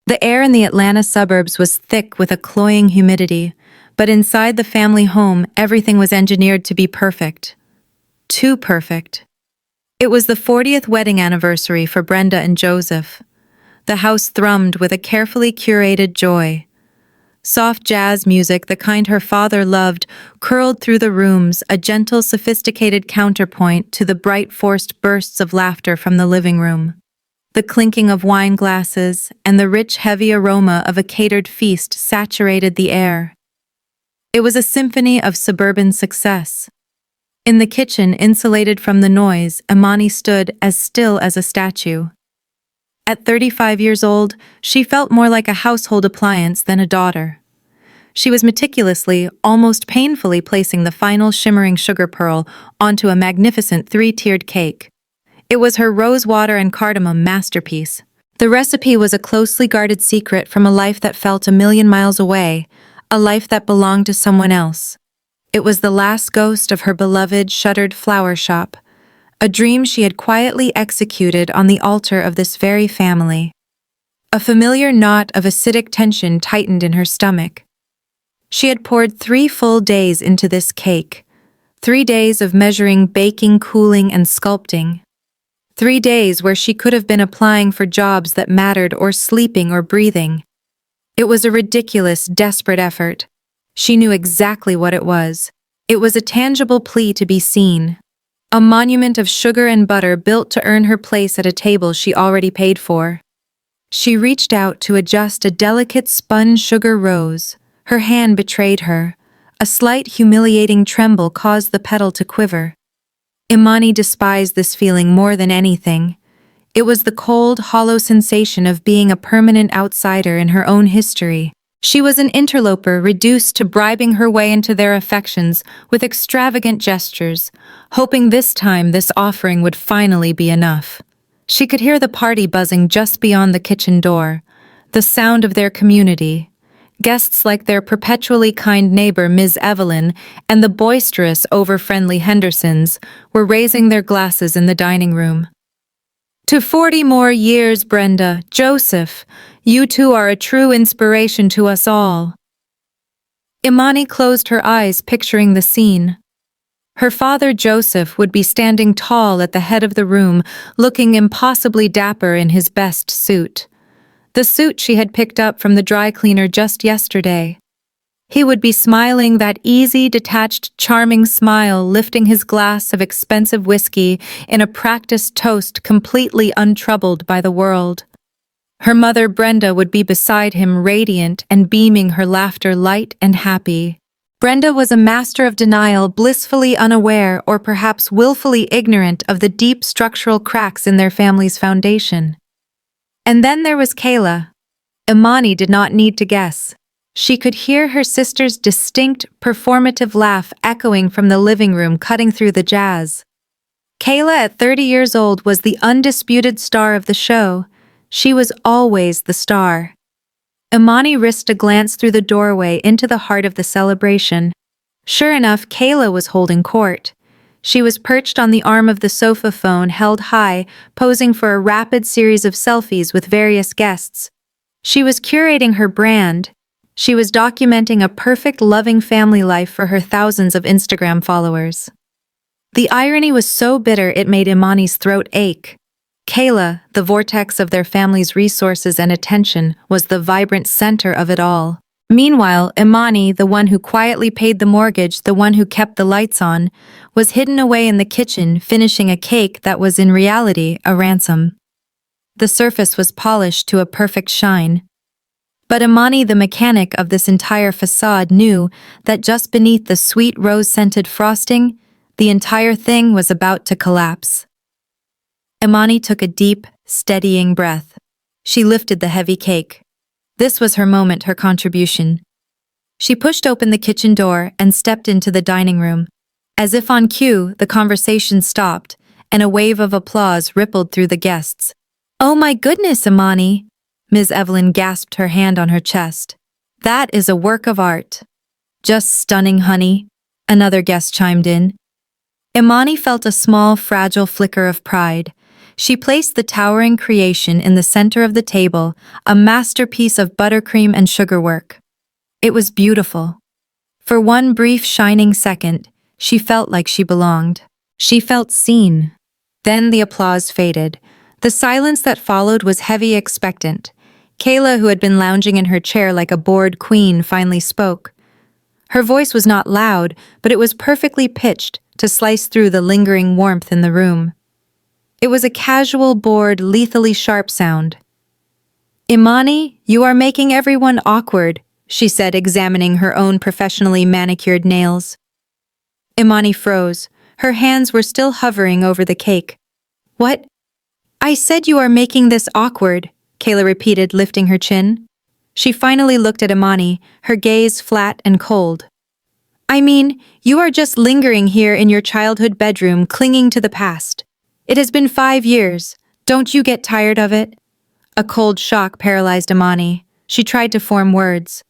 The air in the Atlanta suburbs was thick with a cloying humidity, but inside the family home, everything was engineered to be perfect. Too perfect. It was the 40th wedding anniversary for Brenda and Joseph. The house thrummed with a carefully curated joy. Soft jazz music, the kind her father loved, curled through the rooms, a gentle, sophisticated counterpoint to the bright, forced bursts of laughter from the living room. The clinking of wine glasses and the rich, heavy aroma of a catered feast saturated the air. It was a symphony of suburban success. In the kitchen, insulated from the noise, Imani stood as still as a statue. At 35 years old, she felt more like a household appliance than a daughter. She was meticulously, almost painfully placing the final shimmering sugar pearl onto a magnificent three-tiered cake. It was her rose water and cardamom masterpiece. The recipe was a closely guarded secret from a life that felt a million miles away, a life that belonged to someone else. It was the last ghost of her beloved, shuttered flower shop, a dream she had quietly executed on the altar of this very family. A familiar knot of acidic tension tightened in her stomach. She had poured 3 full days into this cake, 3 days of measuring, baking, cooling, and sculpting. 3 days where she could have been applying for jobs that mattered or sleeping or breathing. It was a ridiculous, desperate effort. She knew exactly what it was. It was a tangible plea to be seen. A monument of sugar and butter built to earn her place at a table she already paid for. She reached out to adjust a delicate spun sugar rose. Her hand betrayed her. A slight, humiliating tremble caused the petal to quiver. Imani despised this feeling more than anything. It was the cold, hollow sensation of being a permanent outsider in her own history. She was an interloper reduced to bribing her way into their affections with extravagant gestures, hoping this time this offering would finally be enough. She could hear the party buzzing just beyond the kitchen door, the sound of their community. Guests like their perpetually kind neighbor Ms. Evelyn and the boisterous, over-friendly Hendersons were raising their glasses in the dining room. To 40 more years, Brenda, Joseph, you two are a true inspiration to us all. Imani closed her eyes, picturing the scene. Her father, Joseph, would be standing tall at the head of the room, looking impossibly dapper in his best suit. The suit she had picked up from the dry cleaner just yesterday. He would be smiling that easy, detached, charming smile, lifting his glass of expensive whiskey in a practiced toast, completely untroubled by the world. Her mother, Brenda, would be beside him, radiant and beaming, her laughter light and happy. Brenda was a master of denial, blissfully unaware or perhaps willfully ignorant of the deep structural cracks in their family's foundation. And then there was Kayla. Imani did not need to guess. She could hear her sister's distinct, performative laugh echoing from the living room, cutting through the jazz. Kayla, at 30 years old, was the undisputed star of the show. She was always the star. Imani risked a glance through the doorway into the heart of the celebration. Sure enough, Kayla was holding court. She was perched on the arm of the sofa, phone held high, posing for a rapid series of selfies with various guests. She was curating her brand. She was documenting a perfect, loving family life for her thousands of Instagram followers. The irony was so bitter it made Imani's throat ache. Kayla, the vortex of their family's resources and attention, was the vibrant center of it all. Meanwhile, Imani, the one who quietly paid the mortgage, the one who kept the lights on, was hidden away in the kitchen, finishing a cake that was in reality a ransom. The surface was polished to a perfect shine. But Imani, the mechanic of this entire facade, knew that just beneath the sweet rose-scented frosting, the entire thing was about to collapse. Imani took a deep, steadying breath. She lifted the heavy cake. This was her moment, her contribution. She pushed open the kitchen door and stepped into the dining room. As if on cue, the conversation stopped, and a wave of applause rippled through the guests. "Oh my goodness, Imani!" Ms. Evelyn gasped, her hand on her chest. "That is a work of art." "Just stunning, honey," another guest chimed in. Imani felt a small, fragile flicker of pride. She placed the towering creation in the center of the table, a masterpiece of buttercream and sugarwork. It was beautiful. For one brief shining second, she felt like she belonged. She felt seen. Then the applause faded. The silence that followed was heavy, expectant. Kayla, who had been lounging in her chair like a bored queen, finally spoke. Her voice was not loud, but it was perfectly pitched to slice through the lingering warmth in the room. It was a casual, bored, lethally sharp sound. "Imani, you are making everyone awkward," she said, examining her own professionally manicured nails. Imani froze. Her hands were still hovering over the cake. "What?" "I said you are making this awkward," Kayla repeated, lifting her chin. She finally looked at Imani, her gaze flat and cold. "I mean, you are just lingering here in your childhood bedroom, clinging to the past. It has been 5 years. Don't you get tired of it?" A cold shock paralyzed Imani. She tried to form words.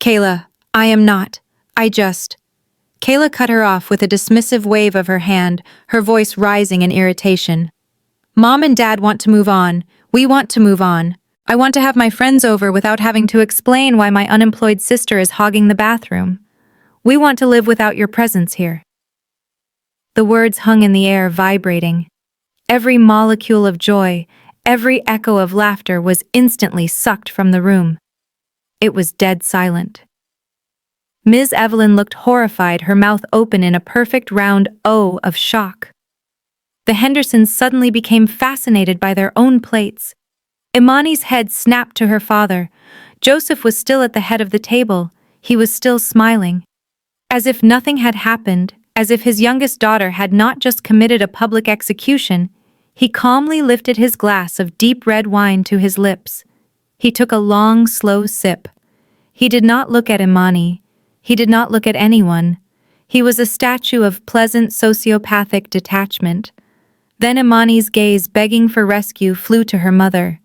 "Kayla, I am not. I just..." Kayla cut her off with a dismissive wave of her hand, her voice rising in irritation. "Mom and Dad want to move on. We want to move on. I want to have my friends over without having to explain why my unemployed sister is hogging the bathroom. We want to live without your presence here." The words hung in the air, vibrating. Every molecule of joy, every echo of laughter was instantly sucked from the room. It was dead silent. Ms. Evelyn looked horrified, her mouth open in a perfect round O of shock. The Hendersons suddenly became fascinated by their own plates. Imani's head snapped to her father. Joseph was still at the head of the table. He was still smiling. As if nothing had happened, as if his youngest daughter had not just committed a public execution, he calmly lifted his glass of deep red wine to his lips. He took a long, slow sip. He did not look at Imani. He did not look at anyone. He was a statue of pleasant sociopathic detachment. Then Imani's gaze, begging for rescue, flew to her mother.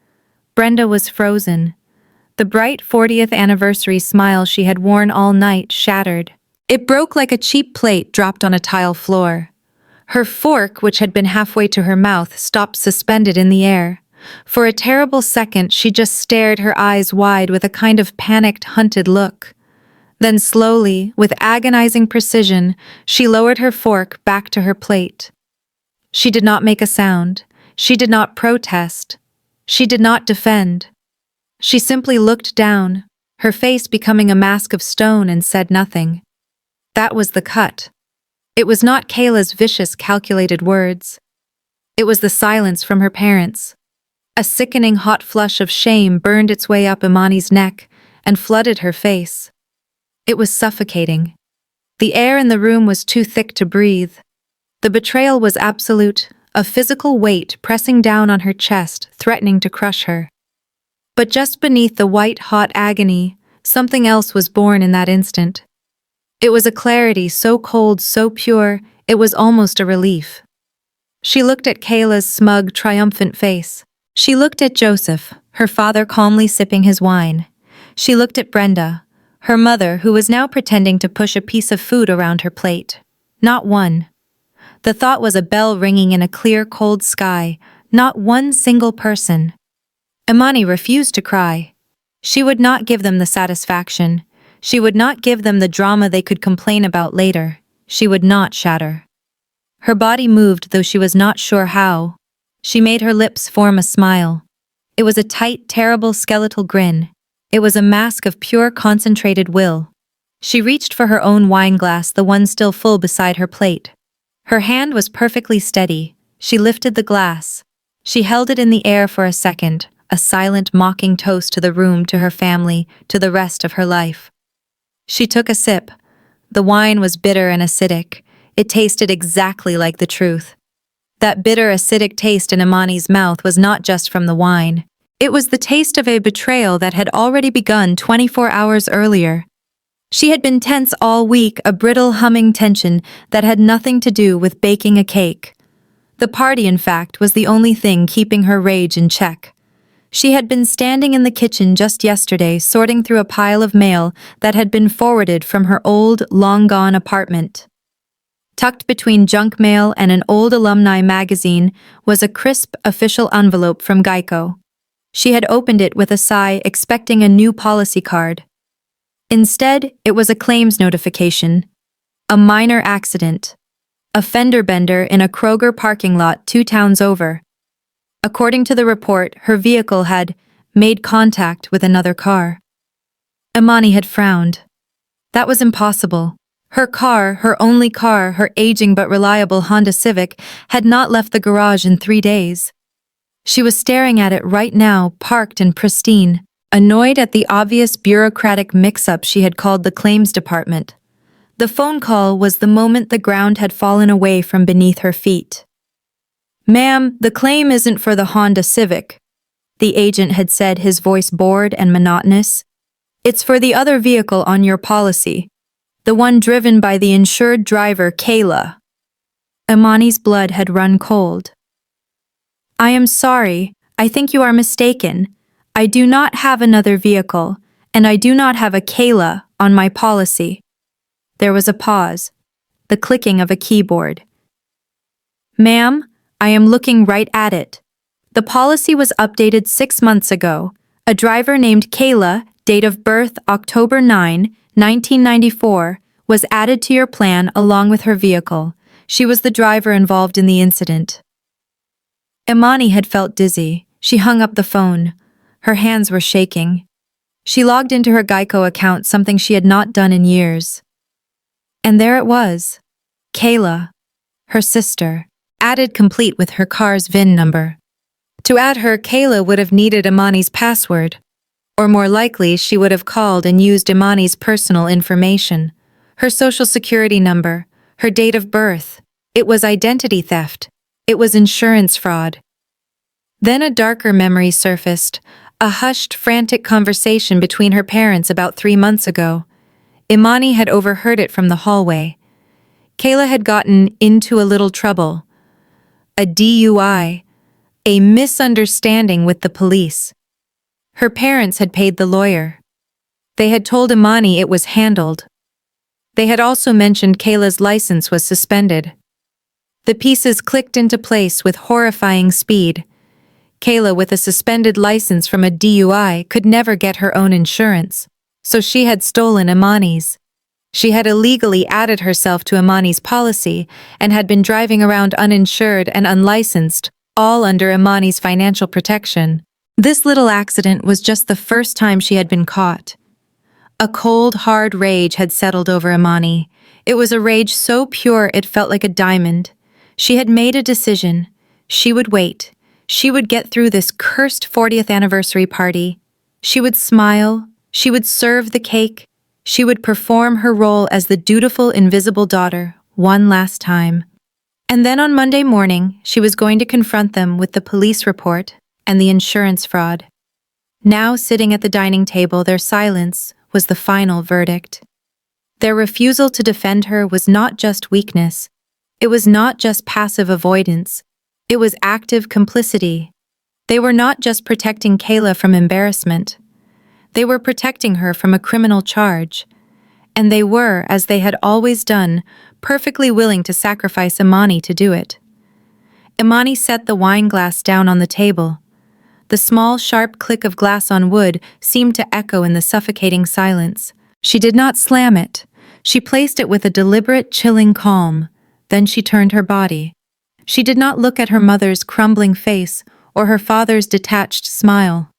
Brenda was frozen. The bright 40th anniversary smile she had worn all night shattered. It broke like a cheap plate dropped on a tile floor. Her fork, which had been halfway to her mouth, stopped suspended in the air. For a terrible second, she just stared, her eyes wide with a kind of panicked, hunted look. Then slowly, with agonizing precision, she lowered her fork back to her plate. She did not make a sound. She did not protest. She did not defend. She simply looked down, her face becoming a mask of stone, and said nothing. That was the cut. It was not Kayla's vicious, calculated words. It was the silence from her parents. A sickening hot flush of shame burned its way up Imani's neck and flooded her face. It was suffocating. The air in the room was too thick to breathe. The betrayal was absolute, a physical weight pressing down on her chest, threatening to crush her. But just beneath the white-hot agony, something else was born in that instant. It was a clarity so cold, so pure, it was almost a relief. She looked at Kayla's smug, triumphant face. She looked at Joseph, her father calmly sipping his wine. She looked at Brenda, her mother, who was now pretending to push a piece of food around her plate. Not one. The thought was a bell ringing in a clear, cold sky. Not one single person. Imani refused to cry. She would not give them the satisfaction. She would not give them the drama they could complain about later. She would not shatter. Her body moved, though she was not sure how. She made her lips form a smile. It was a tight, terrible skeletal grin. It was a mask of pure, concentrated will. She reached for her own wine glass, the one still full beside her plate. Her hand was perfectly steady. She lifted the glass. She held it in the air for a second, a silent, mocking toast to the room, to her family, to the rest of her life. She took a sip. The wine was bitter and acidic. It tasted exactly like the truth. That bitter, acidic taste in Imani's mouth was not just from the wine. It was the taste of a betrayal that had already begun 24 hours earlier. She had been tense all week, a brittle, humming tension that had nothing to do with baking a cake. The party, in fact, was the only thing keeping her rage in check. She had been standing in the kitchen just yesterday, sorting through a pile of mail that had been forwarded from her old, long-gone apartment. Tucked between junk mail and an old alumni magazine was a crisp official envelope from Geico. She had opened it with a sigh, expecting a new policy card. Instead, it was a claims notification. A minor accident. A fender bender in a Kroger parking lot 2 towns over. According to the report, her vehicle had made contact with another car. Imani had frowned. That was impossible. Her car, her only car, her aging but reliable Honda Civic, had not left the garage in 3 days. She was staring at it right now, parked and pristine, annoyed at the obvious bureaucratic mix-up she had called the claims department. The phone call was the moment the ground had fallen away from beneath her feet. "Ma'am, the claim isn't for the Honda Civic," the agent had said, his voice bored and monotonous. "It's for the other vehicle on your policy. The one driven by the insured driver, Kayla." Imani's blood had run cold. "I am sorry. I think you are mistaken. I do not have another vehicle, and I do not have a Kayla on my policy." There was a pause, the clicking of a keyboard. "Ma'am, I am looking right at it. The policy was updated 6 months ago. A driver named Kayla, date of birth October 9, 1994, was added to your plan along with her vehicle. She was the driver involved in the incident." Imani had felt dizzy. She hung up the phone. Her hands were shaking. She logged into her Geico account, something she had not done in years. And there it was. Kayla, her sister, added complete with her car's VIN number. To add her, Kayla would have needed Imani's password. Or more likely, she would have called and used Imani's personal information. Her social security number, her date of birth. It was identity theft. It was insurance fraud. Then a darker memory surfaced, a hushed, frantic conversation between her parents about 3 months ago. Imani had overheard it from the hallway. Kayla had gotten into a little trouble. A DUI. A misunderstanding with the police. Her parents had paid the lawyer. They had told Imani it was handled. They had also mentioned Kayla's license was suspended. The pieces clicked into place with horrifying speed. Kayla, with a suspended license from a DUI, could never get her own insurance, so she had stolen Imani's. She had illegally added herself to Imani's policy and had been driving around uninsured and unlicensed, all under Imani's financial protection. This little accident was just the first time she had been caught. A cold, hard rage had settled over Imani. It was a rage so pure it felt like a diamond. She had made a decision. She would wait. She would get through this cursed 40th anniversary party. She would smile. She would serve the cake. She would perform her role as the dutiful, invisible daughter one last time. And then on Monday morning, she was going to confront them with the police report and the insurance fraud. Now, sitting at the dining table, their silence was the final verdict. Their refusal to defend her was not just weakness. It was not just passive avoidance. It was active complicity. They were not just protecting Kayla from embarrassment. They were protecting her from a criminal charge. And they were, as they had always done, perfectly willing to sacrifice Imani to do it. Imani set the wine glass down on the table. The small, sharp click of glass on wood seemed to echo in the suffocating silence. She did not slam it. She placed it with a deliberate, chilling calm. Then she turned her body. She did not look at her mother's crumbling face or her father's detached smile.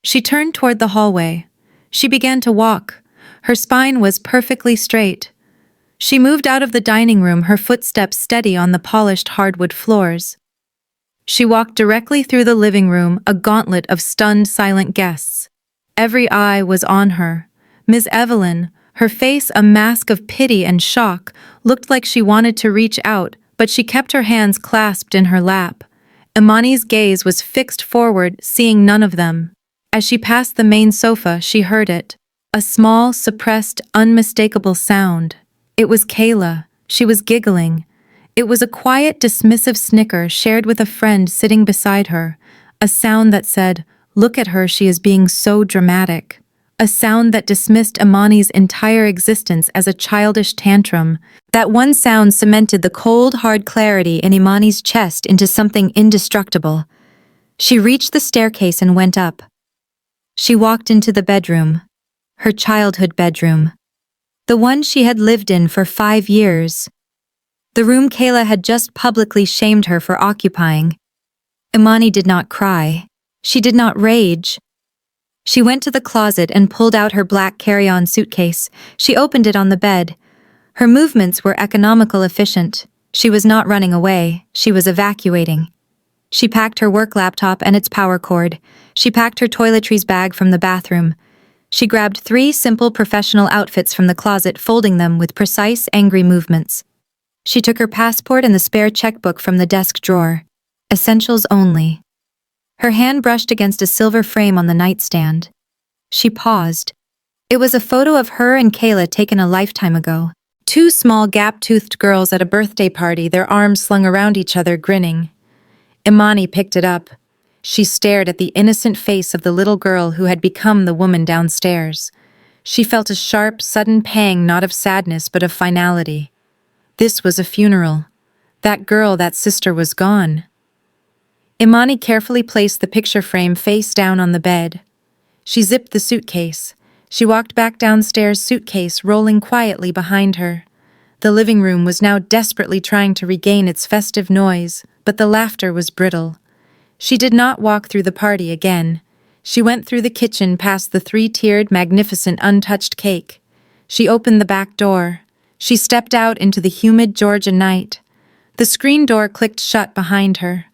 She turned toward the hallway. She began to walk. Her spine was perfectly straight. She moved out of the dining room, her footsteps steady on the polished hardwood floors. She walked directly through the living room, a gauntlet of stunned, silent guests. Every eye was on her. Ms. Evelyn, her face a mask of pity and shock, looked like she wanted to reach out, but she kept her hands clasped in her lap. Imani's gaze was fixed forward, seeing none of them. As she passed the main sofa, she heard it. A small, suppressed, unmistakable sound. It was Kayla. She was giggling. It was a quiet, dismissive snicker shared with a friend sitting beside her, a sound that said, "Look at her, she is being so dramatic." a sound that dismissed Imani's entire existence as a childish tantrum. That one sound cemented the cold, hard clarity in Imani's chest into something indestructible. She reached the staircase and went up. She walked into the bedroom, her childhood bedroom, the one she had lived in for 5 years. The room Kayla had just publicly shamed her for occupying. Imani did not cry. She did not rage. She went to the closet and pulled out her black carry-on suitcase. She opened it on the bed. Her movements were economical efficient. She was not running away. She was evacuating. She packed her work laptop and its power cord. She packed her toiletries bag from the bathroom. She grabbed 3 simple professional outfits from the closet, folding them with precise, angry movements. She took her passport and the spare checkbook from the desk drawer. Essentials only. Her hand brushed against a silver frame on the nightstand. She paused. It was a photo of her and Kayla taken a lifetime ago. 2 small gap-toothed girls at a birthday party, their arms slung around each other, grinning. Imani picked it up. She stared at the innocent face of the little girl who had become the woman downstairs. She felt a sharp, sudden pang, not of sadness but of finality. This was a funeral. That girl, that sister, was gone. Imani carefully placed the picture frame face down on the bed. She zipped the suitcase. She walked back downstairs, suitcase rolling quietly behind her. The living room was now desperately trying to regain its festive noise, but the laughter was brittle. She did not walk through the party again. She went through the kitchen past the 3-tiered, magnificent, untouched cake. She opened the back door. She stepped out into the humid Georgia night. The screen door clicked shut behind her.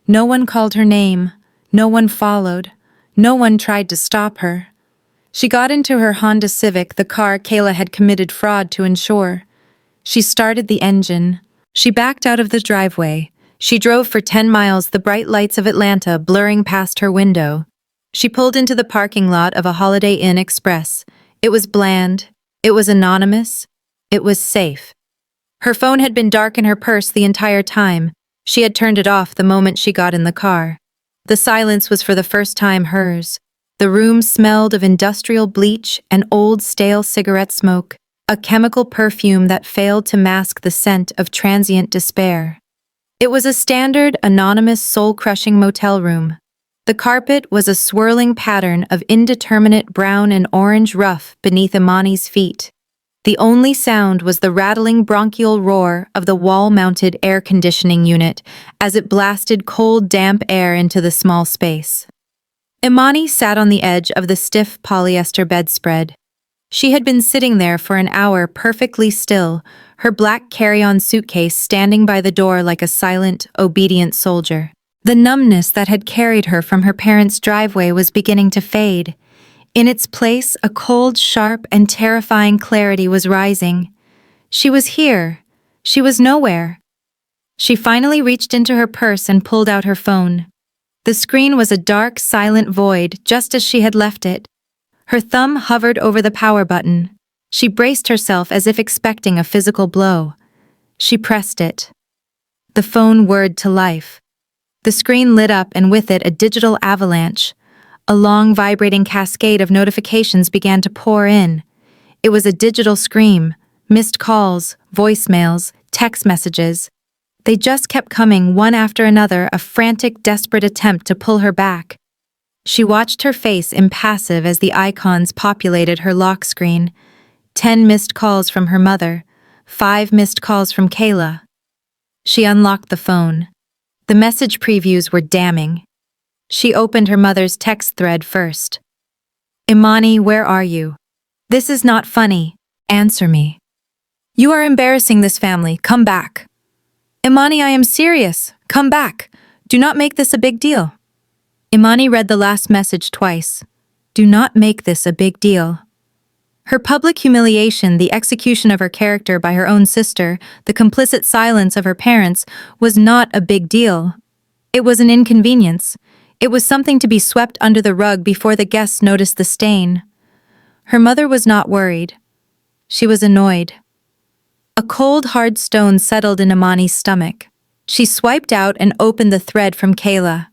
No one called her name. No one followed. No one tried to stop her. She got into her Honda Civic, the car Kayla had committed fraud to insure. She started the engine. She backed out of the driveway. She drove for 10 miles, the bright lights of Atlanta blurring past her window. She pulled into the parking lot of a Holiday Inn Express. It was bland. It was anonymous. It was safe. Her phone had been dark in her purse the entire time. She had turned it off the moment she got in the car. The silence was for the first time hers. The room smelled of industrial bleach and old stale cigarette smoke, a chemical perfume that failed to mask the scent of transient despair. It was a standard, anonymous, soul-crushing motel room. The carpet was a swirling pattern of indeterminate brown and orange rough beneath Imani's feet. The only sound was the rattling bronchial roar of the wall-mounted air conditioning unit as it blasted cold, damp air into the small space. Imani sat on the edge of the stiff polyester bedspread. She had been sitting there for an hour, perfectly still, her black carry-on suitcase standing by the door like a silent, obedient soldier. The numbness that had carried her from her parents' driveway was beginning to fade. In its place, a cold, sharp, and terrifying clarity was rising. She was here. She was nowhere. She finally reached into her purse and pulled out her phone. The screen was a dark, silent void, just as she had left it. Her thumb hovered over the power button. She braced herself as if expecting a physical blow. She pressed it. The phone whirred to life. The screen lit up, and with it a digital avalanche. A long, vibrating cascade of notifications began to pour in. It was a digital scream, missed calls, voicemails, text messages. They just kept coming, one after another, a frantic, desperate attempt to pull her back. She watched her face impassive as the icons populated her lock screen. 10 missed calls from her mother, 5 missed calls from Kayla. She unlocked the phone. The message previews were damning. She opened her mother's text thread first. "Imani, where are you? This is not funny. Answer me. You are embarrassing this family. Come back. Imani, I am serious. Come back. Do not make this a big deal." Imani read the last message twice. Do not make this a big deal. Her public humiliation, the execution of her character by her own sister, the complicit silence of her parents, was not a big deal. It was an inconvenience. It was something to be swept under the rug before the guests noticed the stain. Her mother was not worried. She was annoyed. A cold, hard stone settled in Imani's stomach. She swiped out and opened the thread from Kayla.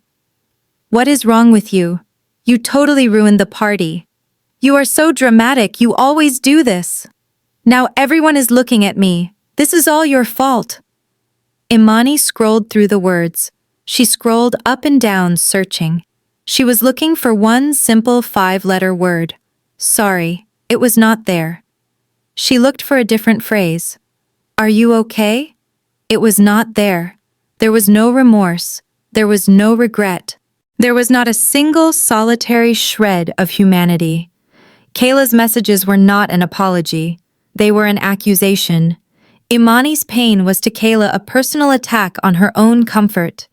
"What is wrong with you? You totally ruined the party. You are so dramatic, you always do this. Now everyone is looking at me. This is all your fault. Imani scrolled through the words. She scrolled up and down, searching. She was looking for one simple 5-letter word. Sorry, it was not there. She looked for a different phrase. Are you okay? It was not there. There was no remorse. There was no regret. There was not a single solitary shred of humanity. Kayla's messages were not an apology. They were an accusation. Imani's pain was to Kayla a personal attack on her own comfort.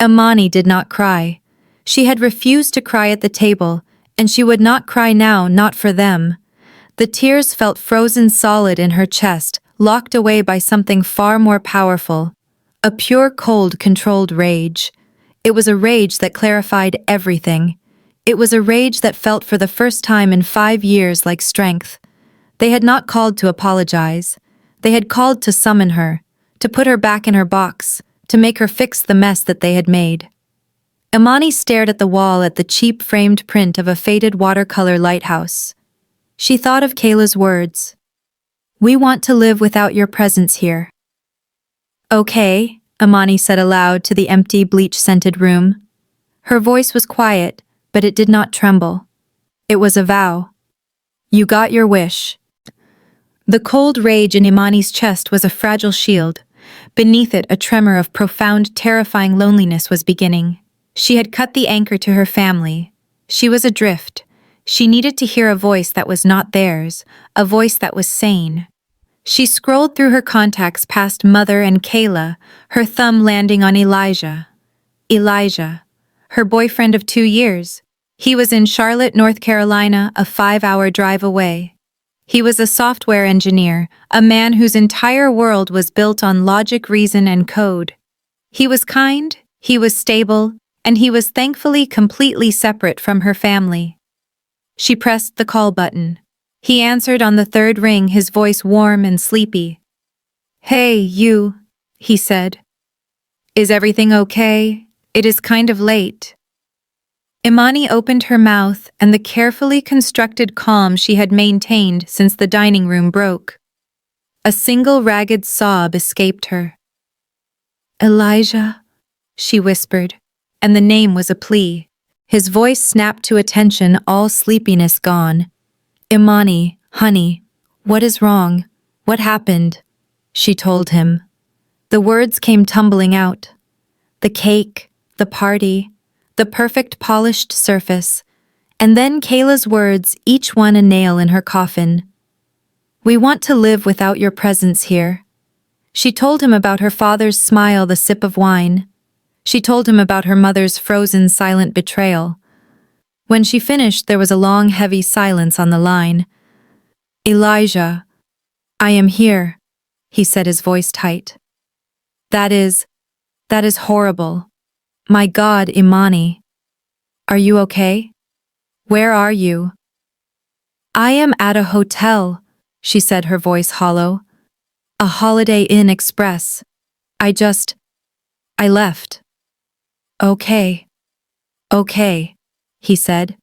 Imani did not cry. She had refused to cry at the table, and she would not cry now, not for them. The tears felt frozen solid in her chest, locked away by something far more powerful. A pure, cold, controlled rage. It was a rage that clarified everything. It was a rage that felt for the first time in 5 years like strength. They had not called to apologize. They had called to summon her, to put her back in her box, to make her fix the mess that they had made. Imani stared at the wall at the cheap framed print of a faded watercolor lighthouse. She thought of Kayla's words. We want to live without your presence here. Okay, Imani said aloud to the empty, bleach-scented room. Her voice was quiet, but it did not tremble. It was a vow. You got your wish. The cold rage in Imani's chest was a fragile shield. Beneath it, a tremor of profound, terrifying loneliness was beginning. She had cut the anchor to her family. She was adrift. She needed to hear a voice that was not theirs, a voice that was sane. She scrolled through her contacts past Mother and Kayla, her thumb landing on Elijah. Elijah, her boyfriend of 2 years. He was in Charlotte, North Carolina, a 5-hour drive away. He was a software engineer, a man whose entire world was built on logic, reason, and code. He was kind, he was stable, and he was thankfully completely separate from her family. She pressed the call button. He answered on the 3rd ring, his voice warm and sleepy. Hey, you, he said. Is everything okay? It is kind of late. Imani opened her mouth, and the carefully constructed calm she had maintained since the dining room broke. A single ragged sob escaped her. Elijah, she whispered, and the name was a plea. His voice snapped to attention, all sleepiness gone. Imani, honey, what is wrong? What happened? She told him. The words came tumbling out. The cake, the party, the perfect polished surface, and then Kayla's words, each one a nail in her coffin. We want to live without your presence here. She told him about her father's smile, the sip of wine. She told him about her mother's frozen, silent betrayal. When she finished, there was a long, heavy silence on the line. Elijah, I am here, he said, his voice tight. That is horrible. My God, Imani. Are you okay? Where are you? I am at a hotel, she said, her voice hollow. A Holiday Inn Express. I left. Okay, he said,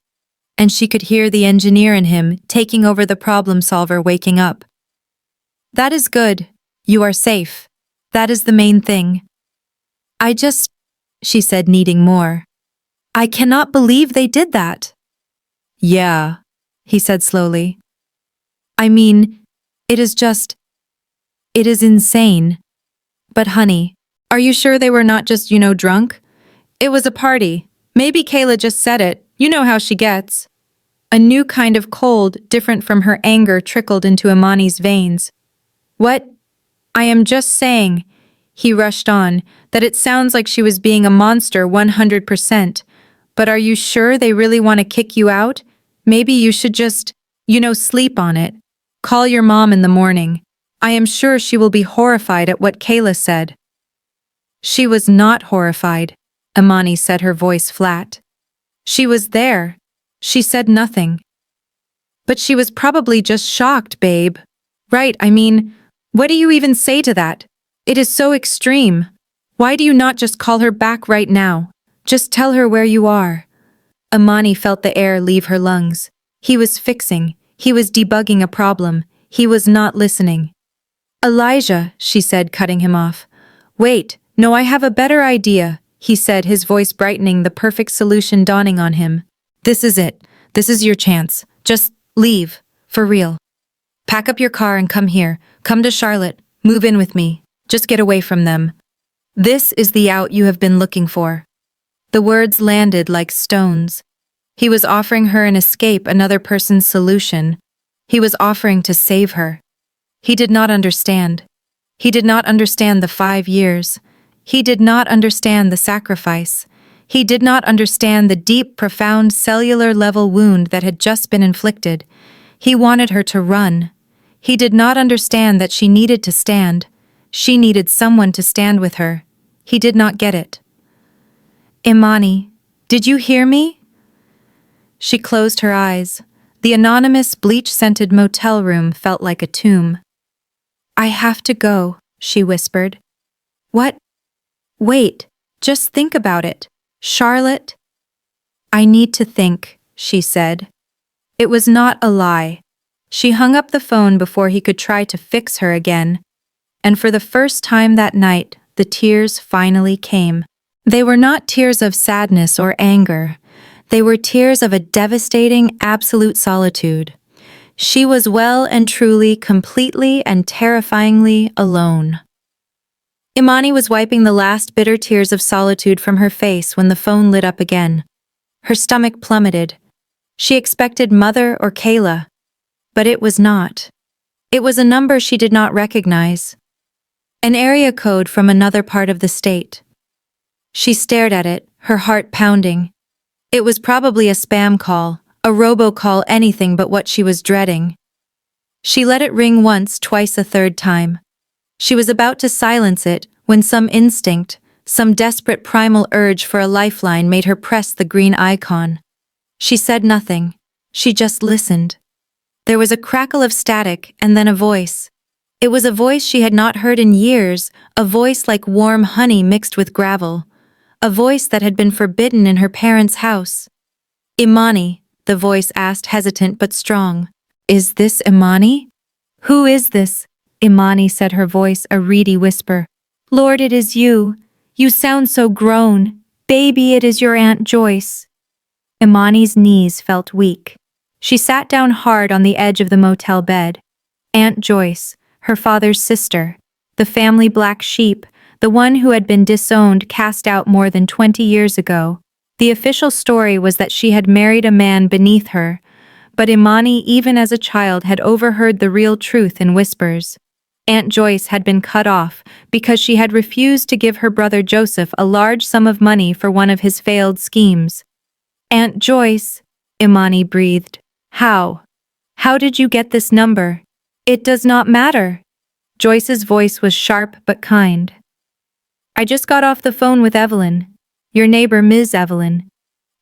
and she could hear the engineer in him, taking over the problem solver, waking up. That is good. You are safe. That is the main thing. She said, needing more. I cannot believe they did that. Yeah, he said slowly. I mean, it is insane. But honey, are you sure they were not just, drunk? It was a party. Maybe Kayla just said it. You know how she gets. A new kind of cold, different from her anger, trickled into Imani's veins. What? I am just saying, he rushed on, that it sounds like she was being a monster 100%. But are you sure they really want to kick you out? Maybe you should just, sleep on it. Call your mom in the morning. I am sure she will be horrified at what Kayla said. She was not horrified, Imani said, her voice flat. She was there. She said nothing. But she was probably just shocked, babe. Right, I mean, what do you even say to that? It is so extreme. Why do you not just call her back right now? Just tell her where you are. Imani felt the air leave her lungs. He was fixing, he was debugging a problem, he was not listening. Elijah, she said, cutting him off. Wait, no, I have a better idea, he said, his voice brightening, the perfect solution dawning on him. This is it. This is your chance. Just leave. For real. Pack up your car and come here. Come to Charlotte. Move in with me. Just get away from them. This is the out you have been looking for. The words landed like stones. He was offering her an escape, another person's solution. He was offering to save her. He did not understand. He did not understand the 5 years. He did not understand the sacrifice. He did not understand the deep, profound cellular-level wound that had just been inflicted. He wanted her to run. He did not understand that she needed to stand. She needed someone to stand with her. He did not get it. Imani, did you hear me? She closed her eyes. The anonymous, bleach-scented motel room felt like a tomb. I have to go, she whispered. What? Wait, just think about it. Charlotte? I need to think, she said. It was not a lie. She hung up the phone before he could try to fix her again. And for the first time that night, the tears finally came. They were not tears of sadness or anger. They were tears of a devastating, absolute solitude. She was well and truly, completely and terrifyingly alone. Imani was wiping the last bitter tears of solitude from her face when the phone lit up again. Her stomach plummeted. She expected Mother or Kayla, but it was not. It was a number she did not recognize. An area code from another part of the state. She stared at it, her heart pounding. It was probably a spam call, a robocall, anything but what she was dreading. She let it ring once, twice, a third time. She was about to silence it when some instinct, some desperate primal urge for a lifeline made her press the green icon. She said nothing. She just listened. There was a crackle of static and then a voice. It was a voice she had not heard in years, a voice like warm honey mixed with gravel. A voice that had been forbidden in her parents' house. Imani, the voice asked, hesitant but strong. Is this Imani? Who is this? Imani said, her voice a reedy whisper. Lord, it is you. You sound so grown. Baby, it is your Aunt Joyce. Imani's knees felt weak. She sat down hard on the edge of the motel bed. Aunt Joyce, her father's sister, the family black sheep, the one who had been disowned, cast out more than 20 years ago. The official story was that she had married a man beneath her, but Imani, even as a child, had overheard the real truth in whispers. Aunt Joyce had been cut off because she had refused to give her brother Joseph a large sum of money for one of his failed schemes. Aunt Joyce, Imani breathed. How? How did you get this number? It does not matter. Joyce's voice was sharp but kind. I just got off the phone with Evelyn, your neighbor Ms. Evelyn.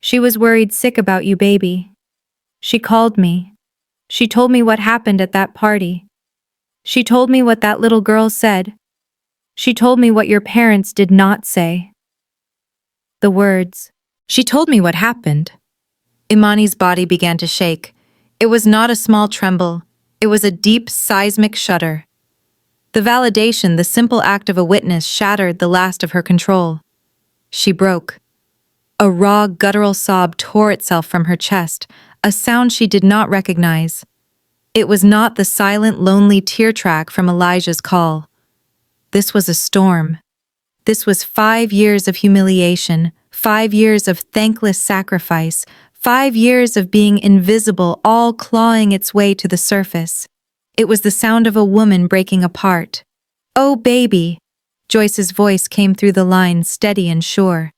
She was worried sick about you, baby. She called me. She told me what happened at that party. She told me what that little girl said. She told me what your parents did not say. The words. She told me what happened. Imani's body began to shake. It was not a small tremble. It was a deep, seismic shudder. The validation, the simple act of a witness, shattered the last of her control. She broke. A raw, guttural sob tore itself from her chest, a sound she did not recognize. It was not the silent, lonely tear track from Elijah's call. This was a storm. This was 5 years of humiliation, 5 years of thankless sacrifice, 5 years of being invisible, all clawing its way to the surface. It was the sound of a woman breaking apart. Oh, baby! Joyce's voice came through the lines, steady and sure.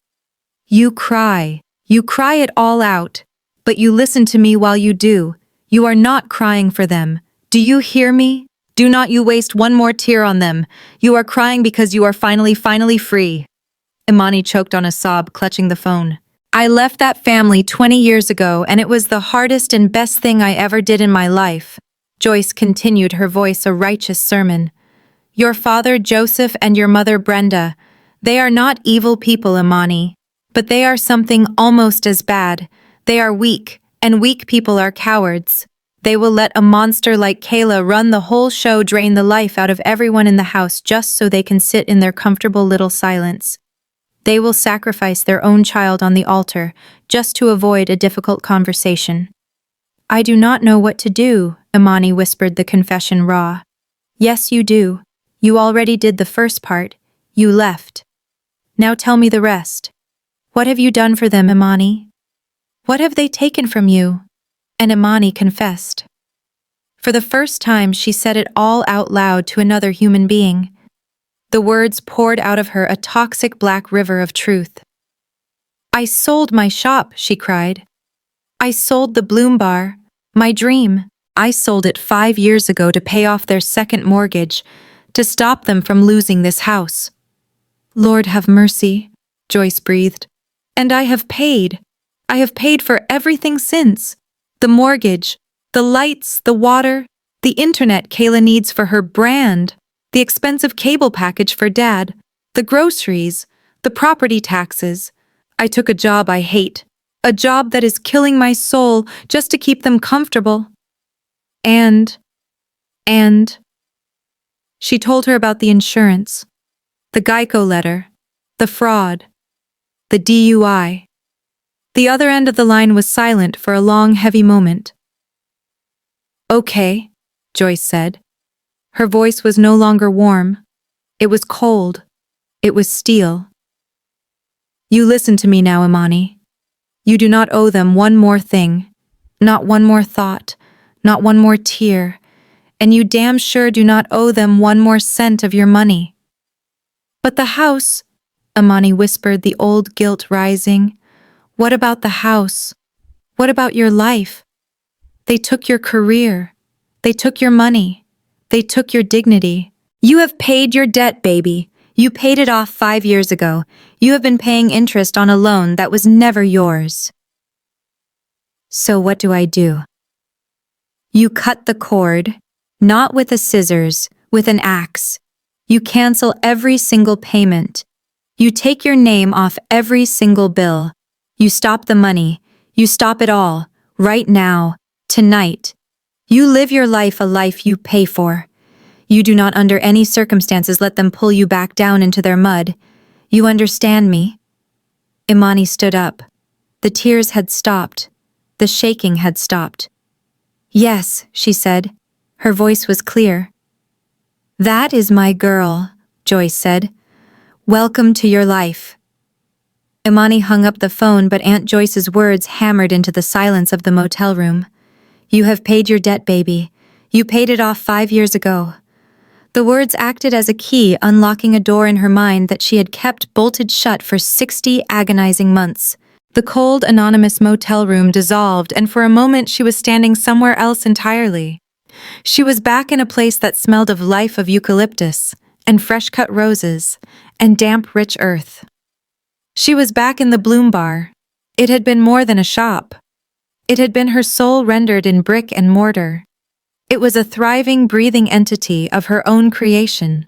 You cry it all out, but you listen to me while you do. You are not crying for them. Do you hear me? Do not you waste one more tear on them. You are crying because you are finally free. Imani choked on a sob, clutching the phone. I left that family 20 years ago, and it was the hardest and best thing I ever did in my life. Joyce continued, her voice a righteous sermon. Your father, Joseph, and your mother, Brenda, they are not evil people, Imani. But they are something almost as bad. They are weak, And weak people are cowards. They will let a monster like Kayla run the whole show, drain the life out of everyone in the house just so they can sit in their comfortable little silence. They will sacrifice their own child on the altar just to avoid a difficult conversation. I do not know what to do, Imani whispered, the confession raw. Yes, you do. You already did the first part. You left. Now tell me the rest. What have you done for them, Imani? What have they taken from you? And Imani confessed. For the first time, she said it all out loud to another human being. The words poured out of her, a toxic black river of truth. I sold my shop, she cried. I sold the Bloom Bar, my dream. I sold it 5 years ago to pay off their second mortgage, to stop them from losing this house. Lord have mercy, Joyce breathed. And I have paid. I have paid for everything since. The mortgage, the lights, the water, the internet Kayla needs for her brand, the expensive cable package for Dad, the groceries, the property taxes. I took a job I hate, a job that is killing my soul just to keep them comfortable. And she told her about the insurance, the Geico letter, the fraud, the DUI. The other end of the line was silent for a long, heavy moment. Okay, Joyce said. Her voice was no longer warm. It was cold. It was steel. You listen to me now, Imani. You do not owe them one more thing, not one more thought, not one more tear, and you damn sure do not owe them one more cent of your money. But the house, Imani whispered, the old guilt rising. What about the house? What about your life? They took your career. They took your money. They took your dignity. You have paid your debt, baby. You paid it off 5 years ago. You have been paying interest on a loan that was never yours. So what do I do? You cut the cord, not with a scissors, with an axe. You cancel every single payment. You take your name off every single bill. You stop the money. You stop it all, right now, tonight. You live your life, a life you pay for. You do not under any circumstances let them pull you back down into their mud. You understand me? Imani stood up. The tears had stopped. The shaking had stopped. Yes, she said. Her voice was clear. That is my girl, Joyce said. Welcome to your life. Imani hung up the phone, but Aunt Joyce's words hammered into the silence of the motel room. You have paid your debt, baby. You paid it off 5 years ago. The words acted as a key, unlocking a door in her mind that she had kept bolted shut for 60 agonizing months. The cold, anonymous motel room dissolved, and for a moment she was standing somewhere else entirely. She was back in a place that smelled of life, of eucalyptus, and fresh-cut roses, and damp, rich earth. She was back in the Bloom Bar. It had been more than a shop. It had been her soul rendered in brick and mortar. It was a thriving, breathing entity of her own creation.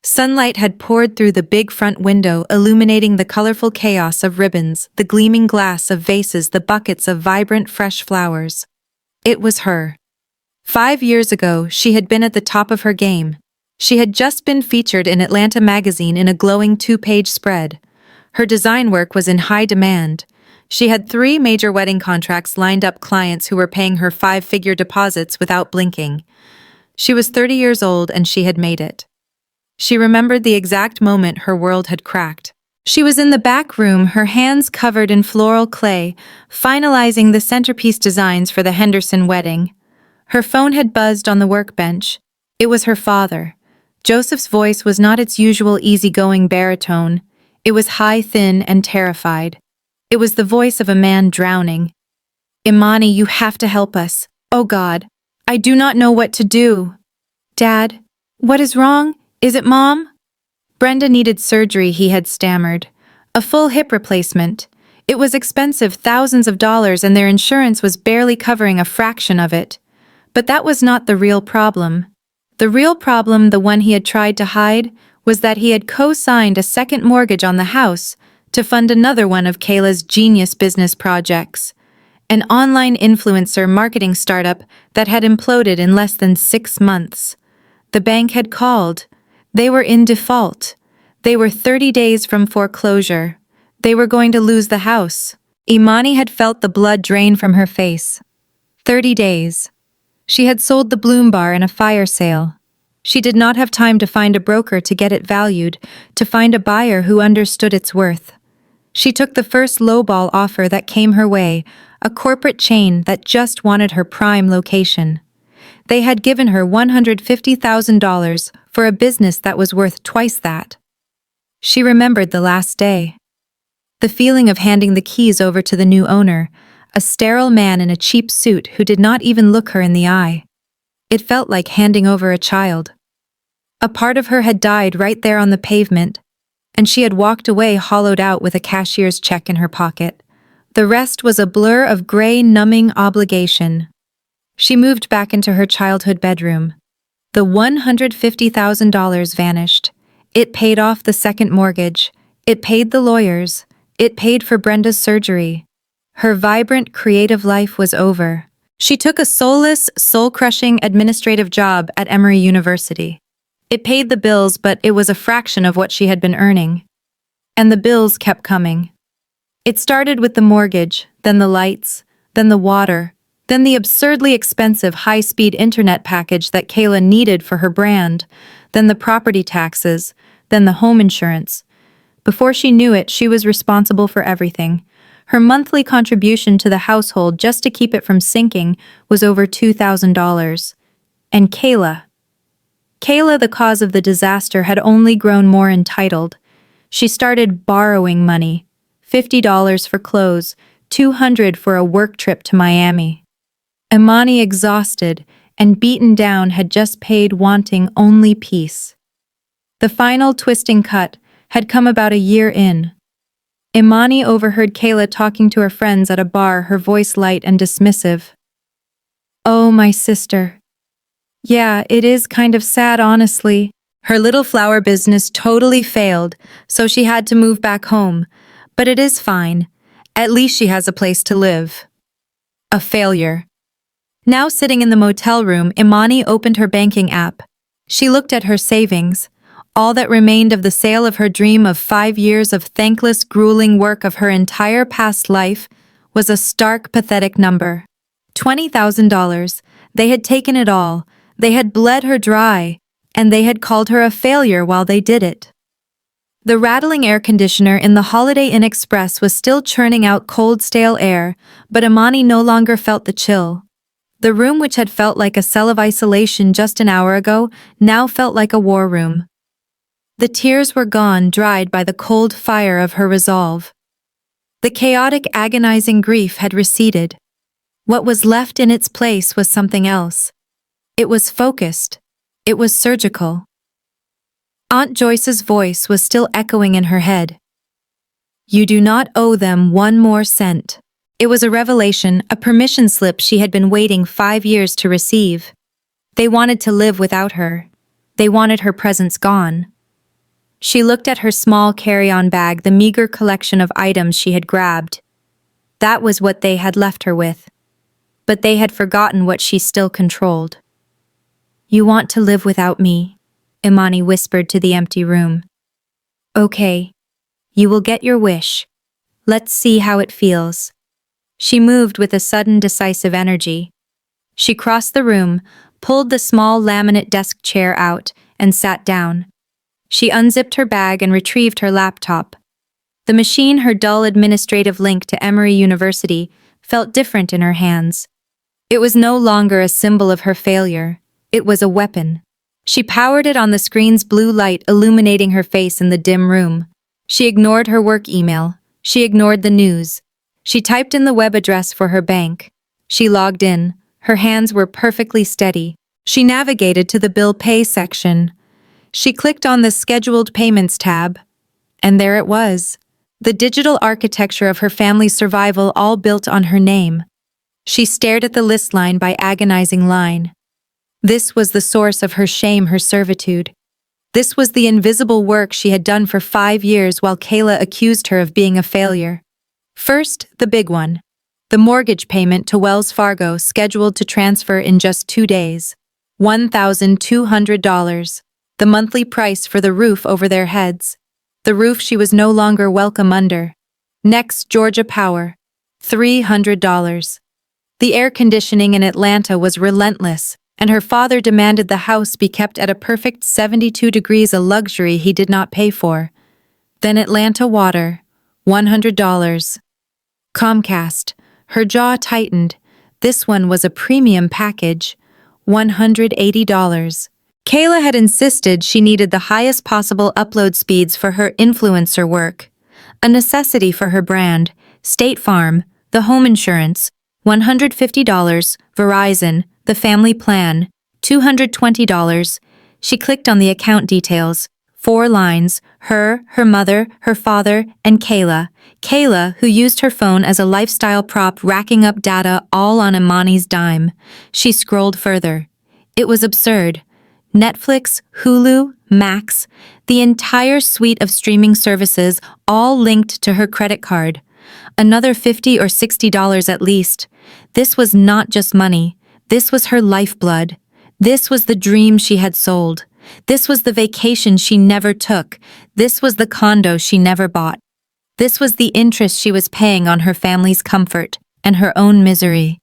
Sunlight had poured through the big front window, illuminating the colorful chaos of ribbons, the gleaming glass of vases, the buckets of vibrant, fresh flowers. It was her. 5 years ago, she had been at the top of her game. She had just been featured in Atlanta magazine in a glowing 2-page spread. Her design work was in high demand. She had 3 major wedding contracts lined up, clients who were paying her 5-figure deposits without blinking. She was 30 years old and she had made it. She remembered the exact moment her world had cracked. She was in the back room, her hands covered in floral clay, finalizing the centerpiece designs for the Henderson wedding. Her phone had buzzed on the workbench. It was her father. Joseph's voice was not its usual easygoing baritone. It was high, thin, and terrified. It was the voice of a man drowning. Imani, you have to help us. Oh God, I do not know what to do. Dad, what is wrong? Is it Mom? Brenda needed surgery, he had stammered. A full hip replacement. It was expensive, thousands of dollars, and their insurance was barely covering a fraction of it. But that was not the real problem. The real problem, the one he had tried to hide, was that he had co-signed a second mortgage on the house to fund another one of Kayla's genius business projects. an online influencer marketing startup that had imploded in less than 6 months. The bank had called. They were in default. They were 30 days from foreclosure. They were going to lose the house. Imani had felt the blood drain from her face. 30 days. She had sold the Bloom Bar in a fire sale. She did not have time to find a broker to get it valued, to find a buyer who understood its worth. She took the first lowball offer that came her way, a corporate chain that just wanted her prime location. They had given her $150,000 for a business that was worth twice that. She remembered the last day. The feeling of handing the keys over to the new owner, a sterile man in a cheap suit who did not even look her in the eye. It felt like handing over a child. A part of her had died right there on the pavement, and she had walked away hollowed out with a cashier's check in her pocket. The rest was a blur of gray, numbing obligation. She moved back into her childhood bedroom. The $150,000 vanished. It paid off the second mortgage. It paid the lawyers. It paid for Brenda's surgery. Her vibrant, creative life was over. She took a soulless, soul-crushing administrative job at Emory University. It paid the bills, but it was a fraction of what she had been earning. And the bills kept coming. It started with the mortgage, then the lights, then the water, then the absurdly expensive high-speed internet package that Kayla needed for her brand, then the property taxes, then the home insurance. Before she knew it, she was responsible for everything. Her monthly contribution to the household just to keep it from sinking was over $2,000. And Kayla, the cause of the disaster, had only grown more entitled. She started borrowing money, $50 for clothes, $200 for a work trip to Miami. Imani, exhausted and beaten down, had just paid, wanting only peace. The final twisting cut had come about a year in. Imani overheard Kayla talking to her friends at a bar, her voice light and dismissive. "Oh, my sister. Yeah, it is kind of sad, honestly. Her little flower business totally failed, so she had to move back home. But it is fine. At least she has a place to live." A failure. Now sitting in the motel room, Imani opened her banking app. She looked at her savings. All that remained of the sale of her dream of 5 years of thankless, grueling work of her entire past life was a stark, pathetic number. $20,000. They had taken it all. They had bled her dry, and they had called her a failure while they did it. The rattling air conditioner in the Holiday Inn Express was still churning out cold, stale air, but Imani no longer felt the chill. The room, which had felt like a cell of isolation just an hour ago, now felt like a war room. The tears were gone, dried by the cold fire of her resolve. The chaotic, agonizing grief had receded. What was left in its place was something else. It was focused. It was surgical. Aunt Joyce's voice was still echoing in her head. "You do not owe them 1 more cent." It was a revelation, a permission slip she had been waiting 5 years to receive. They wanted to live without her. They wanted her presence gone. She looked at her small carry-on bag, the meager collection of items she had grabbed. That was what they had left her with. But they had forgotten what she still controlled. "You want to live without me," Imani whispered to the empty room. "Okay. You will get your wish. Let's see how it feels." She moved with a sudden, decisive energy. She crossed the room, pulled the small laminate desk chair out, and sat down. She unzipped her bag and retrieved her laptop. The machine, her dull administrative link to Emory University, felt different in her hands. It was no longer a symbol of her failure. It was a weapon. She powered it on the screen's blue light illuminating her face in the dim room. She ignored her work email. She ignored the news. She typed in the web address for her bank. She logged in. Her hands were perfectly steady. She navigated to the bill pay section. She clicked on the Scheduled Payments tab. And there it was. The digital architecture of her family's survival, all built on her name. She stared at the list line by agonizing line. This was the source of her shame, her servitude. This was the invisible work she had done for 5 years while Kayla accused her of being a failure. First, the big one. The mortgage payment to Wells Fargo scheduled to transfer in just 2 days. $1,200. The monthly price for the roof over their heads. The roof she was no longer welcome under. Next, Georgia Power. $300. The air conditioning in Atlanta was relentless, and her father demanded the house be kept at a perfect 72 degrees, a luxury he did not pay for. Then Atlanta Water. $100. Comcast. Her jaw tightened. This one was a premium package. $180. Kayla had insisted she needed the highest possible upload speeds for her influencer work. A necessity for her brand. State Farm, the home insurance, $150, Verizon, the family plan, $220. She clicked on the account details. 4 lines, her mother, her father, and Kayla. Kayla, who used her phone as a lifestyle prop, racking up data all on Imani's dime. She scrolled further. It was absurd. Netflix, Hulu, Max, the entire suite of streaming services, all linked to her credit card. Another $50 or $60 at least. This was not just money. This was her lifeblood. This was the dream she had sold. This was the vacation she never took. This was the condo she never bought. This was the interest she was paying on her family's comfort and her own misery.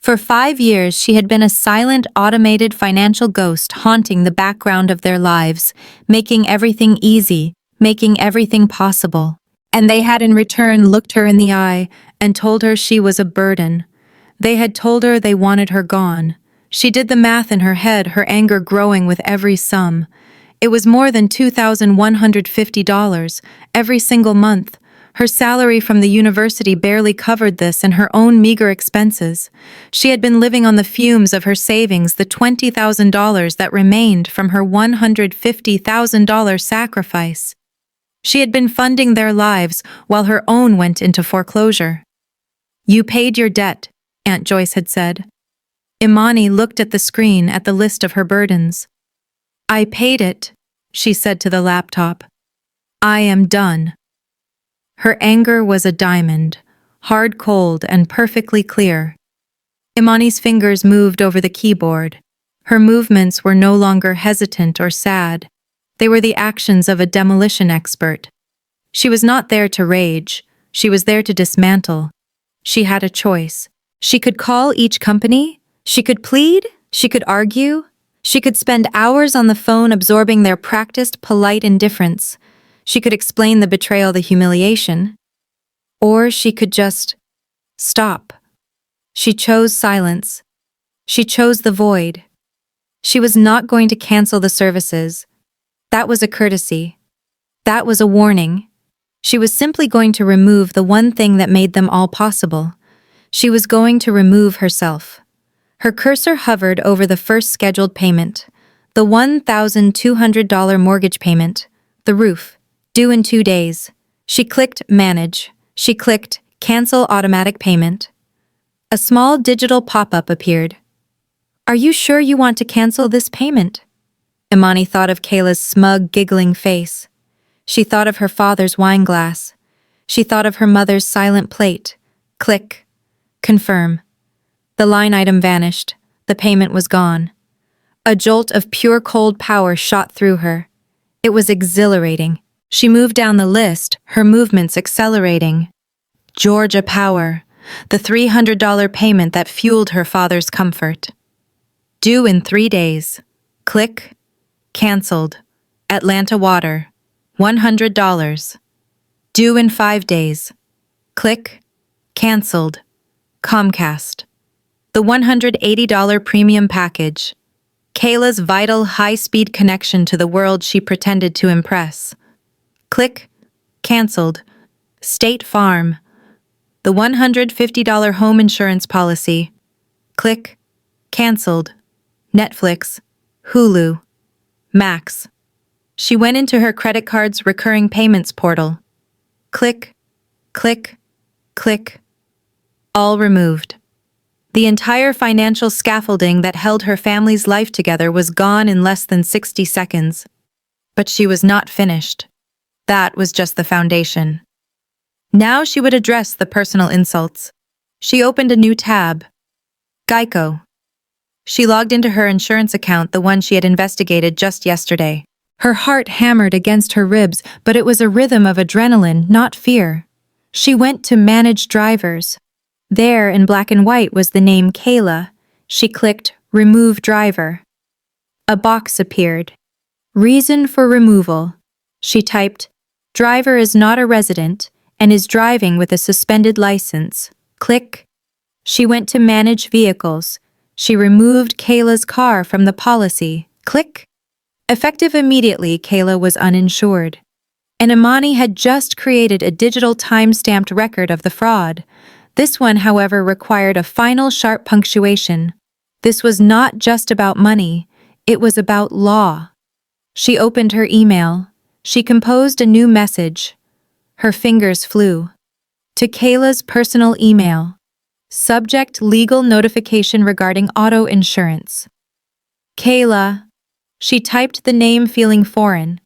For 5 years, she had been a silent, automated financial ghost haunting the background of their lives, making everything easy, making everything possible. And they had in return looked her in the eye and told her she was a burden. They had told her they wanted her gone. She did the math in her head, her anger growing with every sum. It was more than $2,150 every single month. Her salary from the university barely covered this and her own meager expenses. She had been living on the fumes of her savings, the $20,000 that remained from her $150,000 sacrifice. She had been funding their lives while her own went into foreclosure. "You paid your debt," Aunt Joyce had said. Imani looked at the screen at the list of her burdens. "I paid it," she said to the laptop. "I am done." Her anger was a diamond, hard cold and perfectly clear. Imani's fingers moved over the keyboard. Her movements were no longer hesitant or sad. They were the actions of a demolition expert. She was not there to rage. She was there to dismantle. She had a choice. She could call each company. She could plead. She could argue. She could spend hours on the phone absorbing their practiced, polite indifference. She could explain the betrayal, the humiliation. Or she could just stop. She chose silence. She chose the void. She was not going to cancel the services. That was a courtesy. That was a warning. She was simply going to remove the one thing that made them all possible. She was going to remove herself. Her cursor hovered over the first scheduled payment, the $1,200 mortgage payment, the roof, due in 2 days. She clicked Manage. She clicked Cancel Automatic Payment. A small digital pop-up appeared. "Are you sure you want to cancel this payment?" Imani thought of Kayla's smug, giggling face. She thought of her father's wine glass. She thought of her mother's silent plate. Click. Confirm. The line item vanished. The payment was gone. A jolt of pure cold power shot through her. It was exhilarating. She moved down the list, her movements accelerating. Georgia Power, the $300 payment that fueled her father's comfort. Due in 3 days. Click. Cancelled. Atlanta Water, $100. Due in 5 days. Click. Cancelled. Comcast. The $180 premium package. Kayla's vital high-speed connection to the world she pretended to impress. Click. Cancelled. State Farm. The $150 home insurance policy. Click. Cancelled. Netflix. Hulu. Max. She went into her credit card's recurring payments portal. Click. Click. Click. All removed. The entire financial scaffolding that held her family's life together was gone in less than 60 seconds. But she was not finished. That was just the foundation. Now she would address the personal insults. She opened a new tab. Geico. She logged into her insurance account, the one she had investigated just yesterday. Her heart hammered against her ribs, but it was a rhythm of adrenaline, not fear. She went to Manage Drivers. There, in black and white, was the name Kayla. She clicked Remove Driver. A box appeared. Reason for removal. She typed, Driver is not a resident and is driving with a suspended license. Click. She went to Manage Vehicles. She removed Kayla's car from the policy. Click. Effective immediately, Kayla was uninsured. And Imani had just created a digital time-stamped record of the fraud. This one, however, required a final sharp punctuation. This was not just about money, it was about law. She opened her email. She composed a new message. Her fingers flew. To Kayla's personal email. Subject: legal notification regarding auto insurance. Kayla. She typed the name, feeling foreign.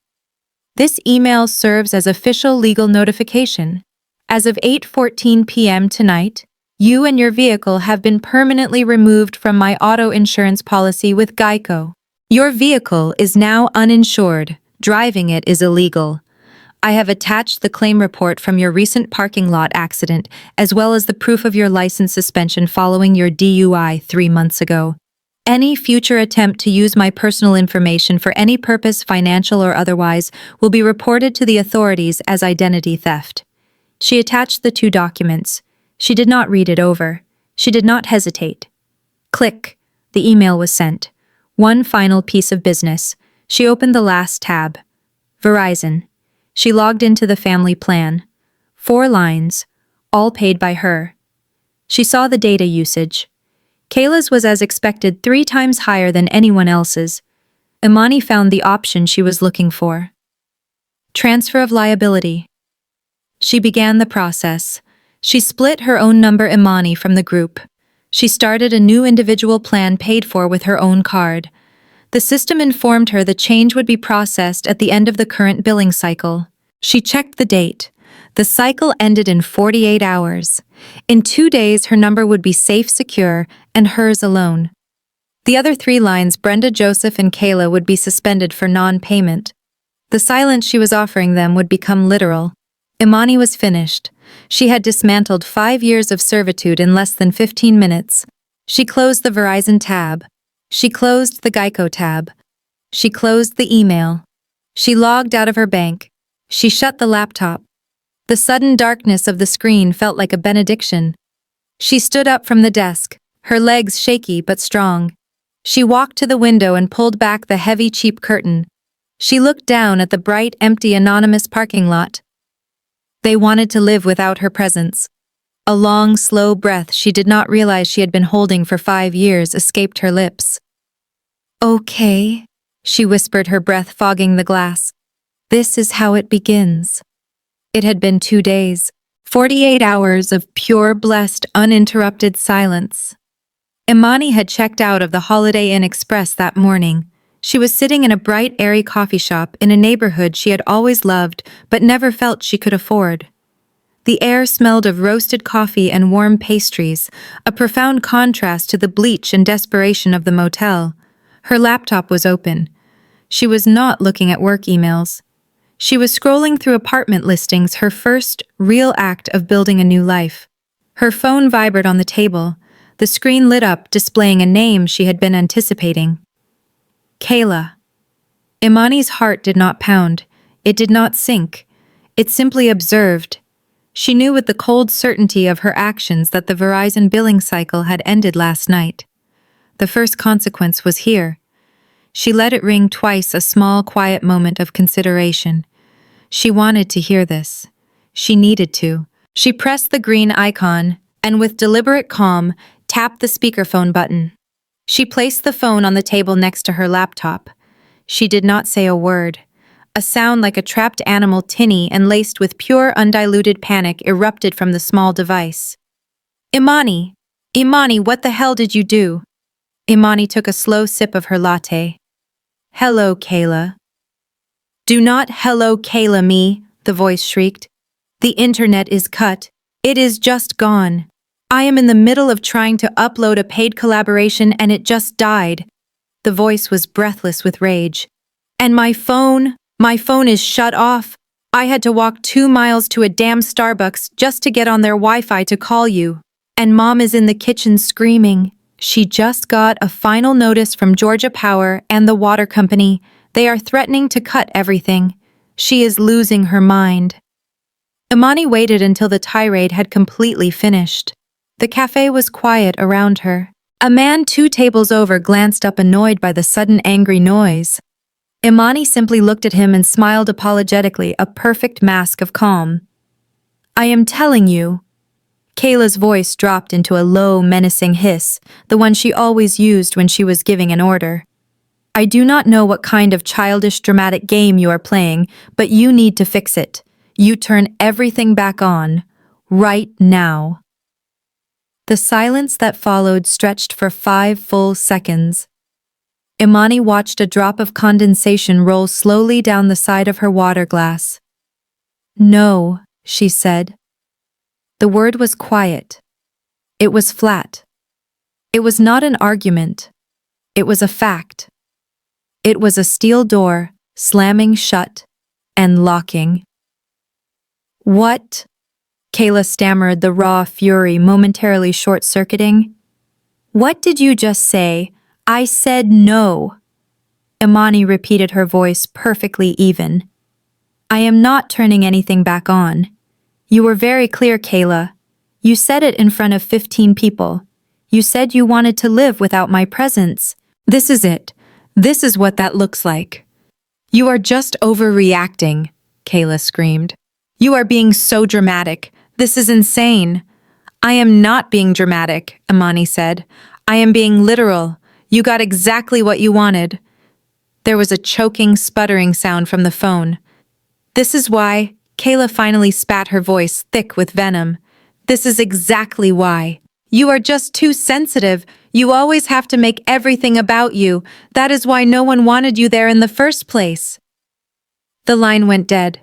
This email serves as official legal notification. As of 8:14 p.m. tonight, you and your vehicle have been permanently removed from my auto insurance policy with Geico. Your vehicle is now uninsured. Driving it is illegal. I have attached the claim report from your recent parking lot accident, as well as the proof of your license suspension following your DUI 3 months ago. Any future attempt to use my personal information for any purpose, financial or otherwise, will be reported to the authorities as identity theft. She attached the 2 documents. She did not read it over. She did not hesitate. Click. The email was sent. One final piece of business. She opened the last tab. Verizon. She logged into the family plan. 4 lines, all paid by her. She saw the data usage. Kayla's was, as expected, 3 times higher than anyone else's. Imani found the option she was looking for. Transfer of liability. She began the process. She split her own number Imani from the group. She started a new individual plan paid for with her own card. The system informed her the change would be processed at the end of the current billing cycle. She checked the date. The cycle ended in 48 hours. In 2 days, her number would be safe, secure, and hers alone. The other 3 lines, Brenda, Joseph, and Kayla, would be suspended for non-payment. The silence she was offering them would become literal. Imani was finished. She had dismantled 5 years of servitude in less than 15 minutes. She closed the Verizon tab. She closed the Geico tab. She closed the email. She logged out of her bank. She shut the laptop. The sudden darkness of the screen felt like a benediction. She stood up from the desk, her legs shaky but strong. She walked to the window and pulled back the heavy, cheap curtain. She looked down at the bright, empty, anonymous parking lot. They wanted to live without her presence. A long, slow breath she did not realize she had been holding for 5 years escaped her lips. Okay, she whispered, her breath fogging the glass. This is how it begins. It had been 2 days, 48 hours of pure, blessed, uninterrupted silence. Imani had checked out of the Holiday Inn Express that morning. She was sitting in a bright, airy coffee shop in a neighborhood she had always loved but never felt she could afford. The air smelled of roasted coffee and warm pastries, a profound contrast to the bleach and desperation of the motel. Her laptop was open. She was not looking at work emails. She was scrolling through apartment listings, her first real act of building a new life. Her phone vibrated on the table. The screen lit up, displaying a name she had been anticipating. Kayla. Imani's heart did not pound. It did not sink. It simply observed. She knew with the cold certainty of her actions that the Verizon billing cycle had ended last night. The first consequence was here. She let it ring twice, a small, quiet moment of consideration. She wanted to hear this. She needed to. She pressed the green icon and, with deliberate calm, tapped the speakerphone button. She placed the phone on the table next to her laptop. She did not say a word. A sound like a trapped animal, tinny and laced with pure, undiluted panic, erupted from the small device. Imani! Imani, what the hell did you do? Imani took a slow sip of her latte. Hello, Kayla. Do not hello, Kayla me, the voice shrieked. The internet is cut. It is just gone. I am in the middle of trying to upload a paid collaboration and it just died. The voice was breathless with rage. And my phone is shut off. I had to walk 2 miles to a damn Starbucks just to get on their Wi-Fi to call you. And Mom is in the kitchen screaming. She just got a final notice from Georgia Power and the water company. They are threatening to cut everything. She is losing her mind. Imani waited until the tirade had completely finished. The cafe was quiet around her. A man 2 tables over glanced up annoyed by the sudden angry noise. Imani simply looked at him and smiled apologetically, a perfect mask of calm. I am telling you. Kayla's voice dropped into a low, menacing hiss, the one she always used when she was giving an order. I do not know what kind of childish dramatic game you are playing, but you need to fix it. You turn everything back on. Right now. The silence that followed stretched for 5 full seconds. Imani watched a drop of condensation roll slowly down the side of her water glass. No, she said. The word was quiet. It was flat. It was not an argument. It was a fact. It was a steel door, slamming shut and locking. What? Kayla stammered, the raw fury momentarily short-circuiting. What did you just say? I said no. Imani repeated, her voice perfectly even. I am not turning anything back on. You were very clear, Kayla. You said it in front of 15 people. You said you wanted to live without my presence. This is it. This is what that looks like. You are just overreacting, Kayla screamed. You are being so dramatic. This is insane. I am not being dramatic, Imani said. I am being literal. You got exactly what you wanted. There was a choking, sputtering sound from the phone. This is why, Kayla finally spat, her voice thick with venom. This is exactly why. You are just too sensitive. You always have to make everything about you. That is why no one wanted you there in the first place. The line went dead.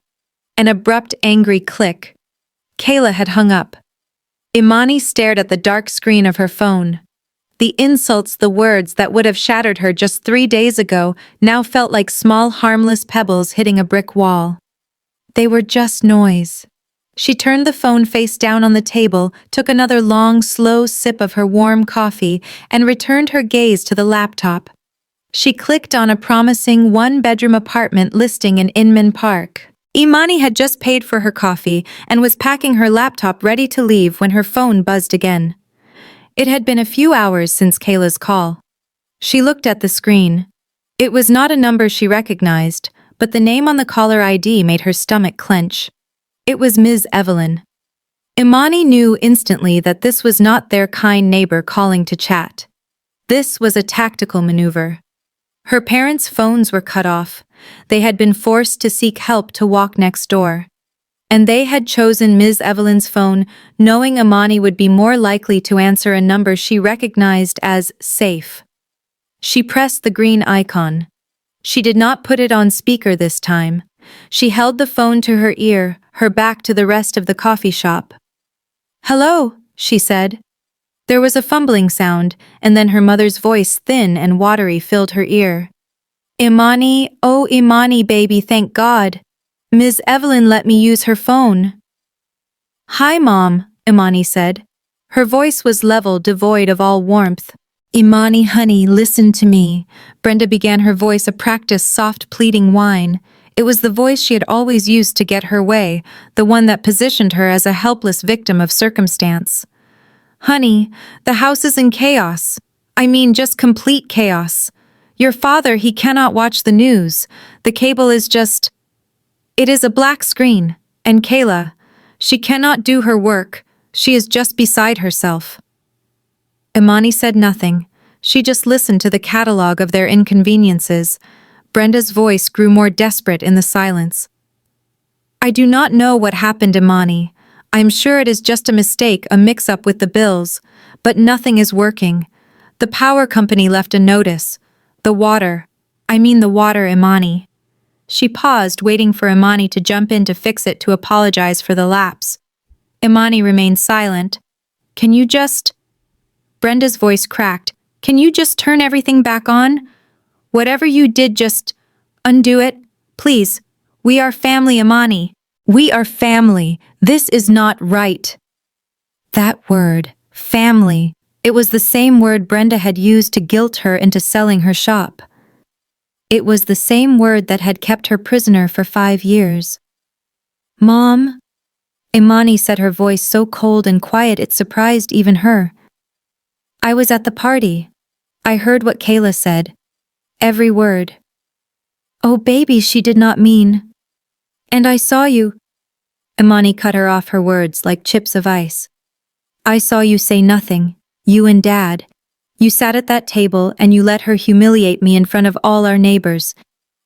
An abrupt, angry click. Kayla had hung up. Imani stared at the dark screen of her phone. The insults, the words that would have shattered her just 3 days ago, now felt like small, harmless pebbles hitting a brick wall. They were just noise. She turned the phone face down on the table, took another long, slow sip of her warm coffee, and returned her gaze to the laptop. She clicked on a promising 1-bedroom apartment listing in Inman Park. Imani had just paid for her coffee and was packing her laptop ready to leave when her phone buzzed again. It had been a few hours since Kayla's call. She looked at the screen. It was not a number she recognized, but the name on the caller ID made her stomach clench. It was Ms. Evelyn. Imani knew instantly that this was not their kind neighbor calling to chat. This was a tactical maneuver. Her parents' phones were cut off. They had been forced to seek help to walk next door. And they had chosen Ms. Evelyn's phone, knowing Imani would be more likely to answer a number she recognized as safe. She pressed the green icon. She did not put it on speaker this time. She held the phone to her ear, her back to the rest of the coffee shop. Hello, she said. There was a fumbling sound, and then her mother's voice, thin and watery, filled her ear. Imani, oh Imani baby, thank God. Ms. Evelyn let me use her phone. Hi, Mom, Imani said. Her voice was level, devoid of all warmth. Imani, honey, listen to me. Brenda began, her voice a practiced, soft, pleading whine. It was the voice she had always used to get her way, the one that positioned her as a helpless victim of circumstance. Honey, the house is in chaos. I mean, just complete chaos. Your father, he cannot watch the news. The cable is just... It is a black screen. And Kayla, she cannot do her work. She is just beside herself. Imani said nothing. She just listened to the catalog of their inconveniences. Brenda's voice grew more desperate in the silence. I do not know what happened, Imani. I'm sure it is just a mistake, a mix-up with the bills. But nothing is working. The power company left a notice. The water, Imani. She paused, waiting for Imani to jump in to fix it, to apologize for the lapse. Imani remained silent. Can you just— Brenda's voice cracked. Can you just turn everything back on? Whatever you did, just undo it, please. We are family, Imani. We are family. This is not right. That word, family. It was the same word Brenda had used to guilt her into selling her shop. It was the same word that had kept her prisoner for 5 years. Mom? Imani said, her voice so cold and quiet it surprised even her. I was at the party. I heard what Kayla said. Every word. Oh, baby, she did not mean. And I saw you. Imani cut her off her words like chips of ice. I saw you say nothing, you and Dad. You sat at that table and you let her humiliate me in front of all our neighbors.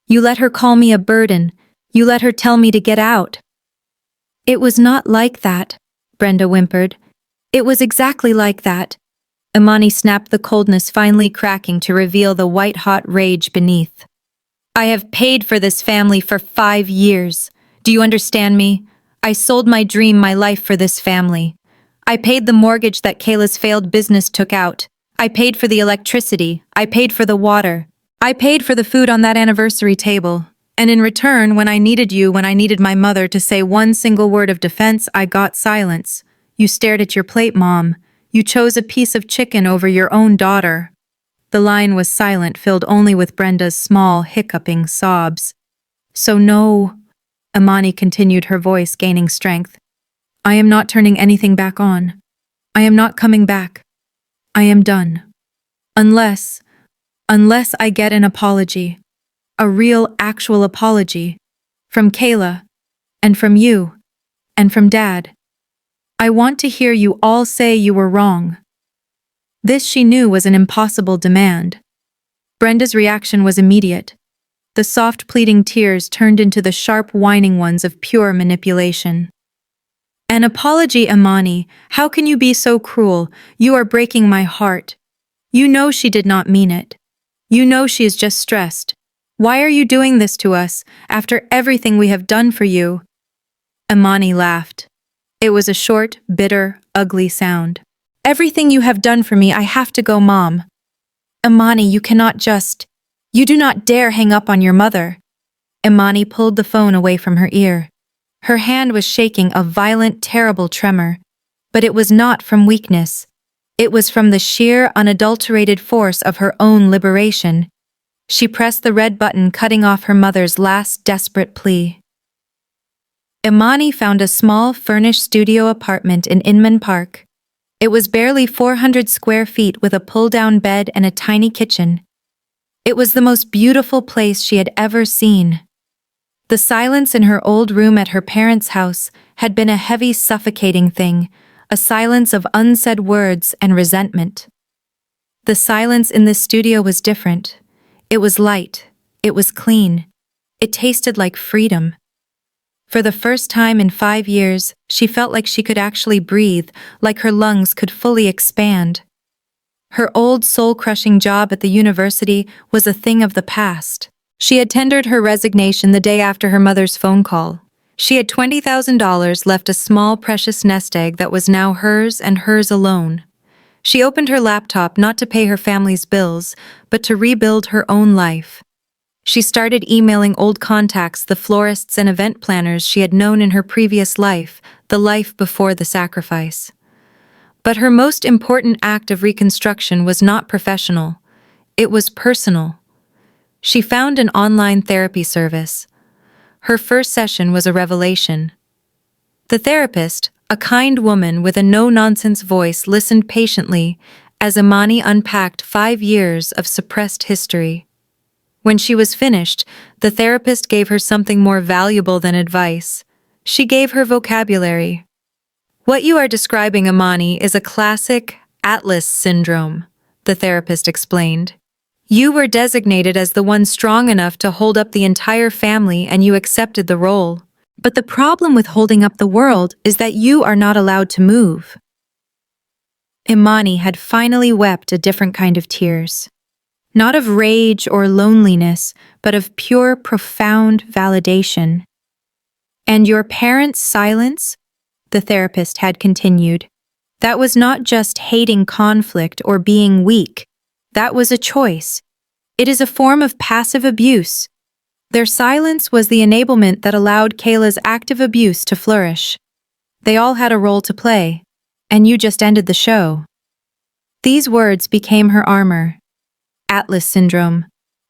You let her call me a burden. You let her tell me to get out. It was not like that, Brenda whimpered. It was exactly like that. Imani snapped, the coldness finally cracking to reveal the white-hot rage beneath. I have paid for this family for 5 years. Do you understand me? I sold my dream, my life for this family. I paid the mortgage that Kayla's failed business took out. I paid for the electricity. I paid for the water. I paid for the food on that anniversary table. And in return, when I needed you, when I needed my mother to say one single word of defense, I got silence. You stared at your plate, Mom. You chose a piece of chicken over your own daughter. The line was silent, filled only with Brenda's small, hiccuping sobs. So no, Imani continued, her voice gaining strength. I am not turning anything back on. I am not coming back. I am done. Unless I get an apology. A real, actual apology. From Kayla. And from you. And from Dad. I want to hear you all say you were wrong. This, she knew, was an impossible demand. Brenda's reaction was immediate. The soft pleading tears turned into the sharp whining ones of pure manipulation. An apology, Imani. How can you be so cruel? You are breaking my heart. You know she did not mean it. You know she is just stressed. Why are you doing this to us, after everything we have done for you? Imani laughed. It was a short, bitter, ugly sound. Everything you have done for me, I have to go, Mom. Imani, you cannot just— You do not dare hang up on your mother. Imani pulled the phone away from her ear. Her hand was shaking a violent, terrible tremor. But it was not from weakness. It was from the sheer, unadulterated force of her own liberation. She pressed the red button, cutting off her mother's last desperate plea. Imani found a small, furnished studio apartment in Inman Park. It was barely 400 square feet with a pull-down bed and a tiny kitchen. It was the most beautiful place she had ever seen. The silence in her old room at her parents' house had been a heavy, suffocating thing, a silence of unsaid words and resentment. The silence in this studio was different. It was light. It was clean. It tasted like freedom. For the first time in 5 years, she felt like she could actually breathe, like her lungs could fully expand. Her old soul-crushing job at the university was a thing of the past. She had tendered her resignation the day after her mother's phone call. She had $20,000 left, a small, precious nest egg that was now hers and hers alone. She opened her laptop not to pay her family's bills, but to rebuild her own life. She started emailing old contacts, the florists and event planners she had known in her previous life, the life before the sacrifice. But her most important act of reconstruction was not professional. It was personal. She found an online therapy service. Her first session was a revelation. The therapist, a kind woman with a no-nonsense voice, listened patiently as Imani unpacked 5 years of suppressed history. When she was finished, the therapist gave her something more valuable than advice. She gave her vocabulary. What you are describing, Imani, is a classic Atlas syndrome, the therapist explained. You were designated as the one strong enough to hold up the entire family and you accepted the role. But the problem with holding up the world is that you are not allowed to move. Imani had finally wept a different kind of tears. Not of rage or loneliness, but of pure, profound validation. And your parents' silence? The therapist had continued. That was not just hating conflict or being weak. That was a choice. It is a form of passive abuse. Their silence was the enablement that allowed Kayla's active abuse to flourish. They all had a role to play, and you just ended the show. These words became her armor. Atlas syndrome,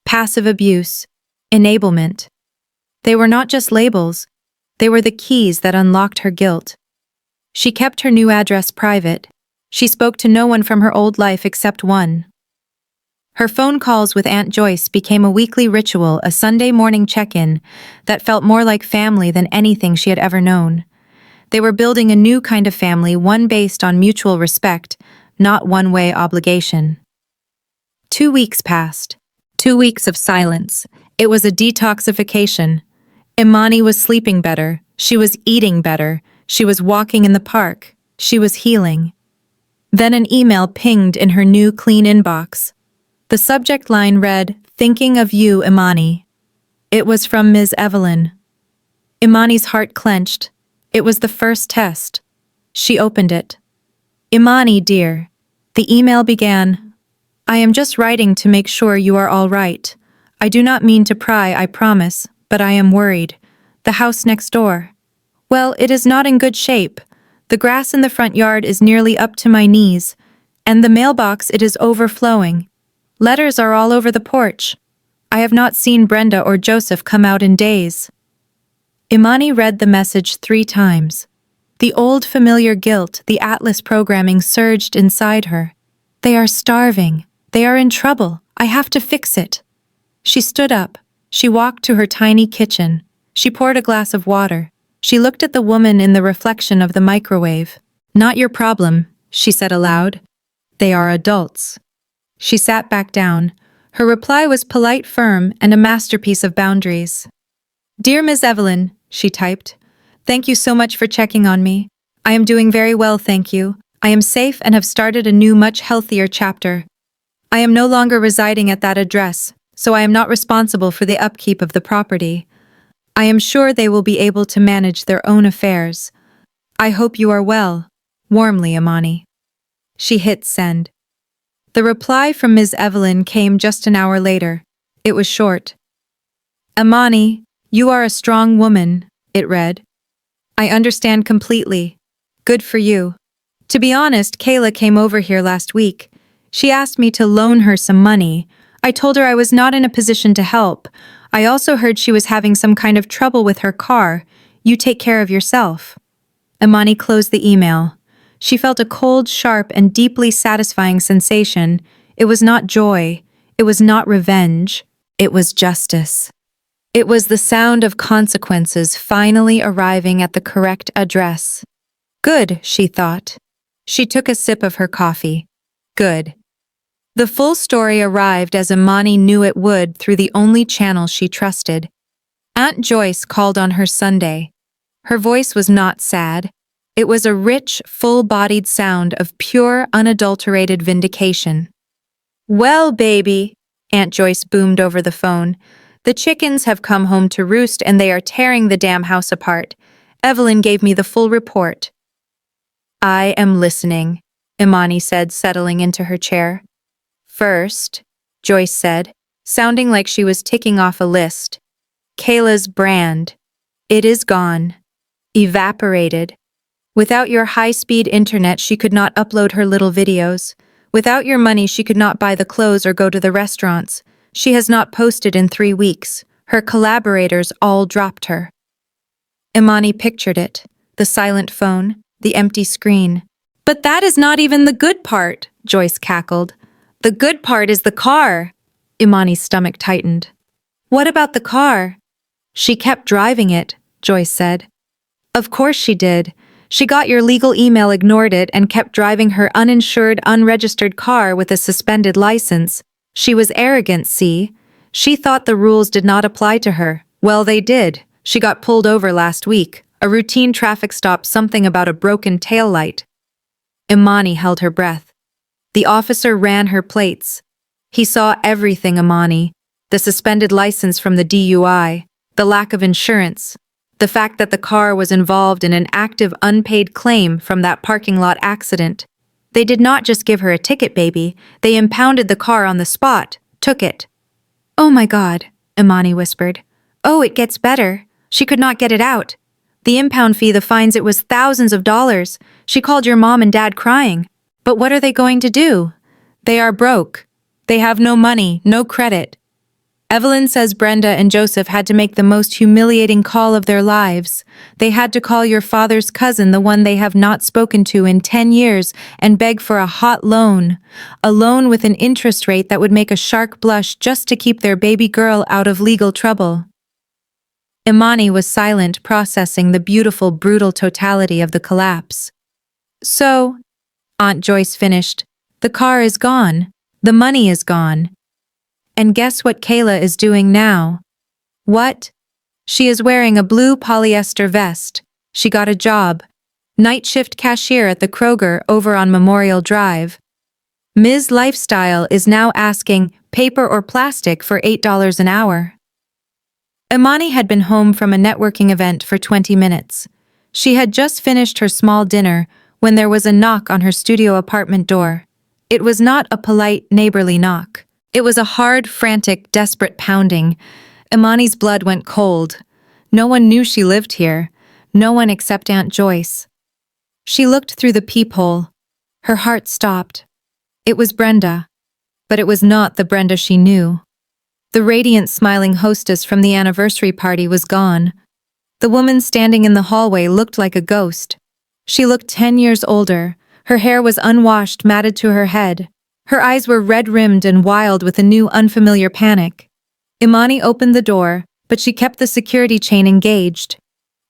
passive abuse, enablement. They were not just labels, they were the keys that unlocked her guilt. She kept her new address private. She spoke to no one from her old life except one. Her phone calls with Aunt Joyce became a weekly ritual, a Sunday morning check-in that felt more like family than anything she had ever known. They were building a new kind of family, one based on mutual respect, not one-way obligation. 2 weeks passed. 2 weeks of silence. It was a detoxification. Imani was sleeping better. She was eating better. She was walking in the park. She was healing. Then an email pinged in her new clean inbox. The subject line read, "Thinking of you, Imani." It was from Ms. Evelyn. Imani's heart clenched. It was the first test. She opened it. "Imani, dear." The email began, "I am just writing to make sure you are all right. I do not mean to pry, I promise, but I am worried. The house next door. Well, it is not in good shape. The grass in the front yard is nearly up to my knees, and the mailbox, it is overflowing. Letters are all over the porch. I have not seen Brenda or Joseph come out in days." Imani read the message 3 times. The old familiar guilt, the Atlas programming surged inside her. They are starving. They are in trouble. I have to fix it. She stood up. She walked to her tiny kitchen. She poured a glass of water. She looked at the woman in the reflection of the microwave. "Not your problem," she said aloud. "They are adults." She sat back down. Her reply was polite, firm, and a masterpiece of boundaries. "Dear Ms. Evelyn," she typed, "thank you so much for checking on me. I am doing very well, thank you. I am safe and have started a new, much healthier chapter. I am no longer residing at that address, so I am not responsible for the upkeep of the property. I am sure they will be able to manage their own affairs. I hope you are well. Warmly, Imani." She hit send. The reply from Ms. Evelyn came just an hour later. It was short. "Imani, you are a strong woman," it read. "I understand completely. Good for you. To be honest, Kayla came over here last week. She asked me to loan her some money. I told her I was not in a position to help. I also heard she was having some kind of trouble with her car. You take care of yourself." Imani closed the email. She felt a cold, sharp, and deeply satisfying sensation. It was not joy. It was not revenge. It was justice. It was the sound of consequences finally arriving at the correct address. Good, she thought. She took a sip of her coffee. Good. The full story arrived as Imani knew it would through the only channel she trusted. Aunt Joyce called on her Sunday. Her voice was not sad. It was a rich, full-bodied sound of pure, unadulterated vindication. "Well, baby," Aunt Joyce boomed over the phone, "the chickens have come home to roost and they are tearing the damn house apart. Evelyn gave me the full report." "I am listening," Imani said, settling into her chair. "First," Joyce said, sounding like she was ticking off a list, "Kayla's brand. It is gone. Evaporated. Without your high-speed internet, she could not upload her little videos. Without your money, she could not buy the clothes or go to the restaurants. She has not posted in 3 weeks. Her collaborators all dropped her." Imani pictured it. The silent phone, the empty screen. "But that is not even the good part," Joyce cackled. "The good part is the car." Imani's stomach tightened. "What about the car?" "She kept driving it," Joyce said. "Of course she did. She got your legal email, ignored it, and kept driving her uninsured, unregistered car with a suspended license. She was arrogant, see? She thought the rules did not apply to her. Well, they did. She got pulled over last week. A routine traffic stop, something about a broken taillight." Imani held her breath. The officer ran her plates. He saw everything, Imani. The suspended license from the DUI, the lack of insurance, The fact that the car was involved in an active unpaid claim from that parking lot accident. They did not just give her a ticket, baby. They impounded the car on the spot, took it. "Oh my God," Imani whispered. "Oh, it gets better. She could not get it out. The impound fee, the fines, it was thousands of dollars. She called your mom and dad crying. But what are they going to do? They are broke. They have no money, no credit." Evelyn says Brenda and Joseph had to make the most humiliating call of their lives. They had to call your father's cousin, the one they have not spoken to in 10 years, and beg for a hot loan. A loan with an interest rate that would make a shark blush just to keep their baby girl out of legal trouble. Imani was silent, processing the beautiful, brutal totality of the collapse. "So," Aunt Joyce finished, "the car is gone. The money is gone. And guess what Kayla is doing now?" "What?" "She is wearing a blue polyester vest. She got a job. Night shift cashier at the Kroger over on Memorial Drive. Ms. Lifestyle is now asking paper or plastic for $8 an hour." Imani had been home from a networking event for 20 minutes. She had just finished her small dinner when there was a knock on her studio apartment door. It was not a polite, neighborly knock. It was a hard, frantic, desperate pounding. Imani's blood went cold. No one knew she lived here. No one except Aunt Joyce. She looked through the peephole. Her heart stopped. It was Brenda. But it was not the Brenda she knew. The radiant, smiling hostess from the anniversary party was gone. The woman standing in the hallway looked like a ghost. She looked 10 years older. Her hair was unwashed, matted to her head. Her eyes were red-rimmed and wild with a new, unfamiliar panic. Imani opened the door, but she kept the security chain engaged.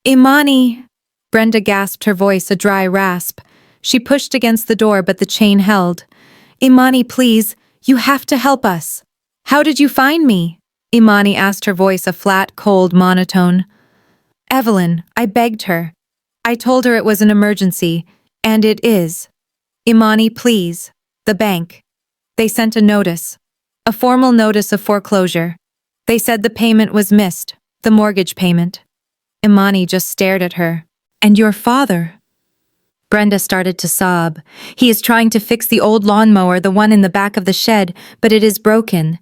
"Imani!" Brenda gasped, her voice a dry rasp. She pushed against the door, but the chain held. "Imani, please, you have to help us." "How did you find me?" Imani asked, her voice a flat, cold monotone. "Evelyn, I begged her. I told her it was an emergency, and it is. Imani, please. The bank. They sent a notice. A formal notice of foreclosure. They said the payment was missed, the mortgage payment." Imani just stared at her. "And your father?" Brenda started to sob. "He is trying to fix the old lawnmower, the one in the back of the shed, but it is broken.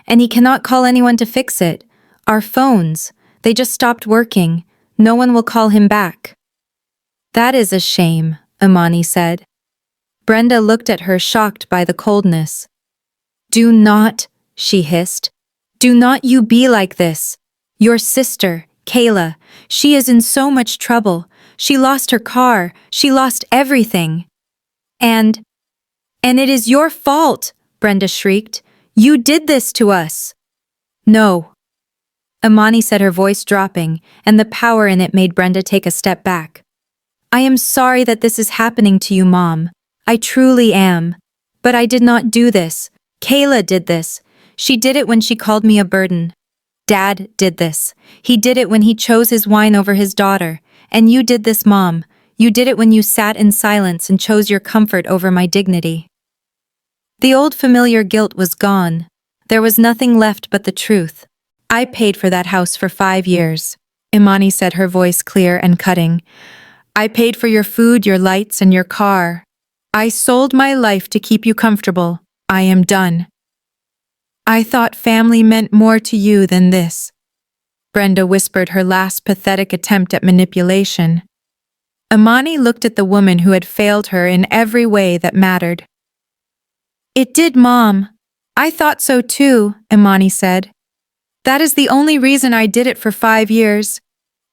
And he cannot call anyone to fix it. Our phones, they just stopped working. No one will call him back." "That is a shame," Imani said. Brenda looked at her, shocked by the coldness. "Do not," she hissed. "Do not you be like this. Your sister, Kayla, she is in so much trouble. She lost her car. She lost everything. And it is your fault," Brenda shrieked. "You did this to us." "No," Imani said, her voice dropping, and the power in it made Brenda take a step back. "I am sorry that this is happening to you, Mom. I truly am. But I did not do this. Kayla did this. She did it when she called me a burden. Dad did this. He did it when he chose his wine over his daughter. And you did this, Mom. You did it when you sat in silence and chose your comfort over my dignity." The old familiar guilt was gone. There was nothing left but the truth. "I paid for that house for 5 years," Imani said, her voice clear and cutting. "I paid for your food, your lights, and your car. I sold my life to keep you comfortable. I am done. I thought family meant more to you than this." Brenda whispered, her last pathetic attempt at manipulation. Imani looked at the woman who had failed her in every way that mattered. "It did, Mom. I thought so too," Imani said. "That is the only reason I did it for 5 years.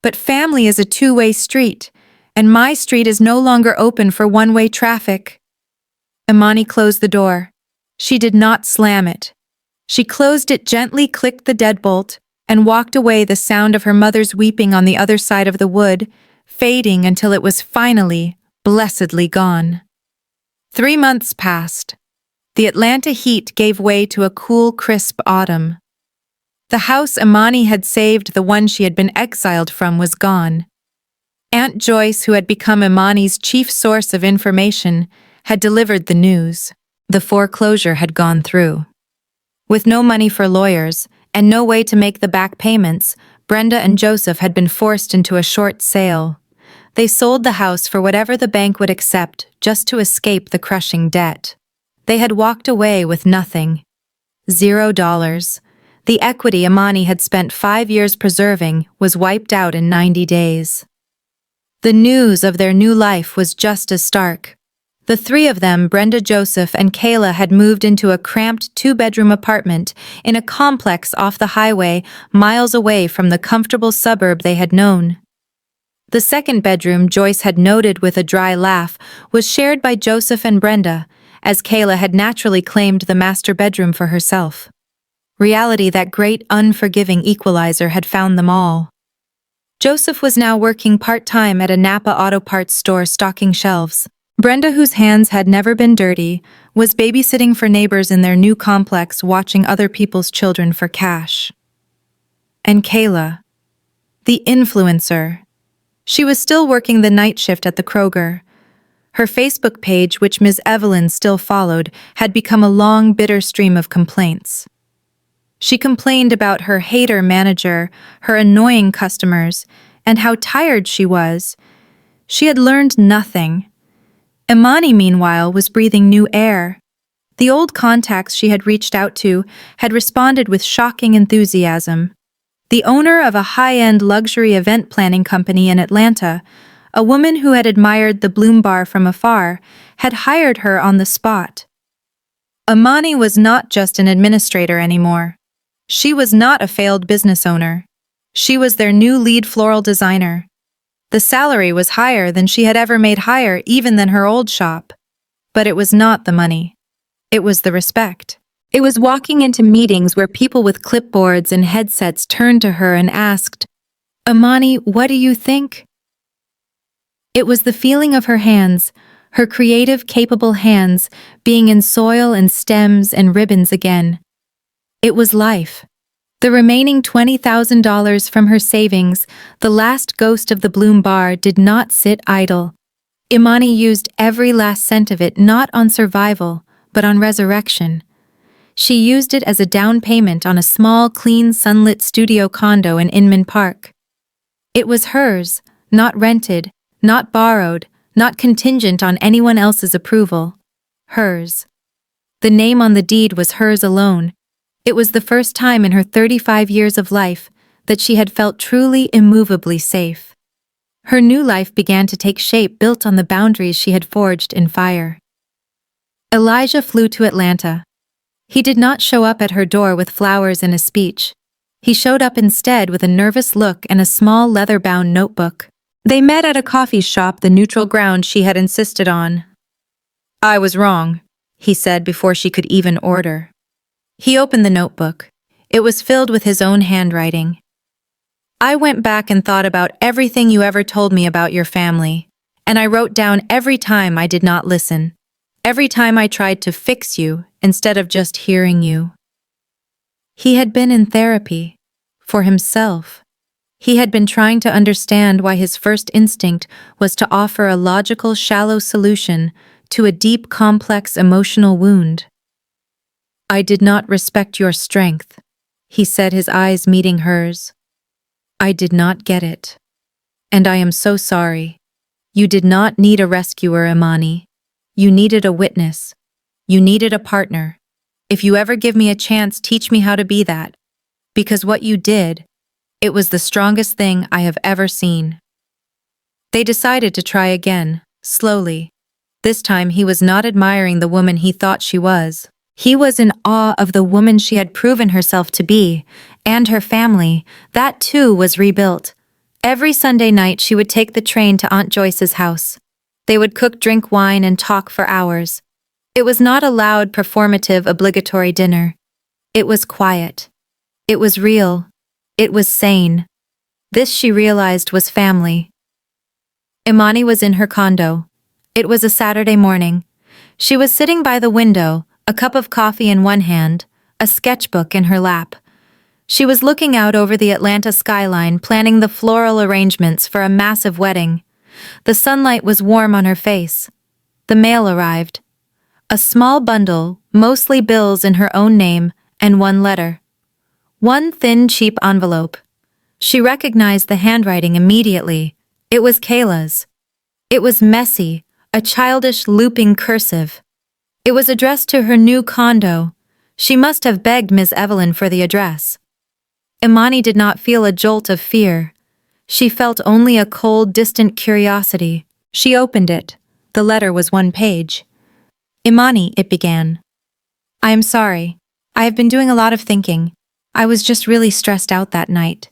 But family is a two-way street, and my street is no longer open for one-way traffic." Imani closed the door. She did not slam it. She closed it gently, clicked the deadbolt, and walked away, the sound of her mother's weeping on the other side of the wood, fading until it was finally, blessedly gone. 3 months passed. The Atlanta heat gave way to a cool, crisp autumn. The house Imani had saved, the one she had been exiled from, was gone. Aunt Joyce, who had become Imani's chief source of information, had delivered the news. The foreclosure had gone through. With no money for lawyers and no way to make the back payments, Brenda and Joseph had been forced into a short sale. They sold the house for whatever the bank would accept just to escape the crushing debt. They had walked away with nothing. $0. The equity Imani had spent 5 years preserving was wiped out in 90 days. The news of their new life was just as stark. The three of them, Brenda, Joseph, and Kayla, had moved into a cramped 2-bedroom apartment in a complex off the highway, miles away from the comfortable suburb they had known. The second bedroom, Joyce had noted with a dry laugh, was shared by Joseph and Brenda, as Kayla had naturally claimed the master bedroom for herself. Reality, that great unforgiving equalizer, had found them all. Joseph was now working part-time at a Napa auto parts store stocking shelves. Brenda, whose hands had never been dirty, was babysitting for neighbors in their new complex, watching other people's children for cash. And Kayla, the influencer. She was still working the night shift at the Kroger. Her Facebook page, which Ms. Evelyn still followed, had become a long, bitter stream of complaints. She complained about her hater manager, her annoying customers, and how tired she was. She had learned nothing. Imani, meanwhile, was breathing new air. The old contacts she had reached out to had responded with shocking enthusiasm. The owner of a high-end luxury event planning company in Atlanta, a woman who had admired the Bloom Bar from afar, had hired her on the spot. Imani was not just an administrator anymore. She was not a failed business owner. She was their new lead floral designer. The salary was higher than she had ever made, higher even than her old shop. But it was not the money. It was the respect. It was walking into meetings where people with clipboards and headsets turned to her and asked, "Imani, what do you think?" It was the feeling of her hands, her creative, capable hands, being in soil and stems and ribbons again. It was life. The remaining $20,000 from her savings, the last ghost of the Bloom Bar, did not sit idle. Imani used every last cent of it not on survival, but on resurrection. She used it as a down payment on a small, clean, sunlit studio condo in Inman Park. It was hers, not rented, not borrowed, not contingent on anyone else's approval. Hers. The name on the deed was hers alone. It was the first time in her 35 years of life that she had felt truly, immovably safe. Her new life began to take shape, built on the boundaries she had forged in fire. Elijah flew to Atlanta. He did not show up at her door with flowers and a speech. He showed up instead with a nervous look and a small leather-bound notebook. They met at a coffee shop, the neutral ground she had insisted on. "I was wrong," he said before she could even order. He opened the notebook. It was filled with his own handwriting. "I went back and thought about everything you ever told me about your family, and I wrote down every time I did not listen, every time I tried to fix you instead of just hearing you." He had been in therapy. For himself. He had been trying to understand why his first instinct was to offer a logical, shallow solution to a deep, complex emotional wound. "I did not respect your strength," he said, his eyes meeting hers. "I did not get it. And I am so sorry. You did not need a rescuer, Imani. You needed a witness. You needed a partner. If you ever give me a chance, teach me how to be that. Because what you did, it was the strongest thing I have ever seen." They decided to try again, slowly. This time he was not admiring the woman he thought she was. He was in awe of the woman she had proven herself to be, and her family. That too was rebuilt. Every Sunday night she would take the train to Aunt Joyce's house. They would cook, drink wine, and talk for hours. It was not a loud, performative, obligatory dinner. It was quiet. It was real. It was sane. This, she realized, was family. Imani was in her condo. It was a Saturday morning. She was sitting by the window, a cup of coffee in one hand, a sketchbook in her lap. She was looking out over the Atlanta skyline, planning the floral arrangements for a massive wedding. The sunlight was warm on her face. The mail arrived. A small bundle, mostly bills in her own name, and one letter. One thin, cheap envelope. She recognized the handwriting immediately. It was Kayla's. It was messy, a childish looping cursive. It was addressed to her new condo. She must have begged Ms. Evelyn for the address. Imani did not feel a jolt of fear. She felt only a cold, distant curiosity. She opened it. The letter was one page. Imani, it began. I am sorry. I have been doing a lot of thinking. I was just really stressed out that night.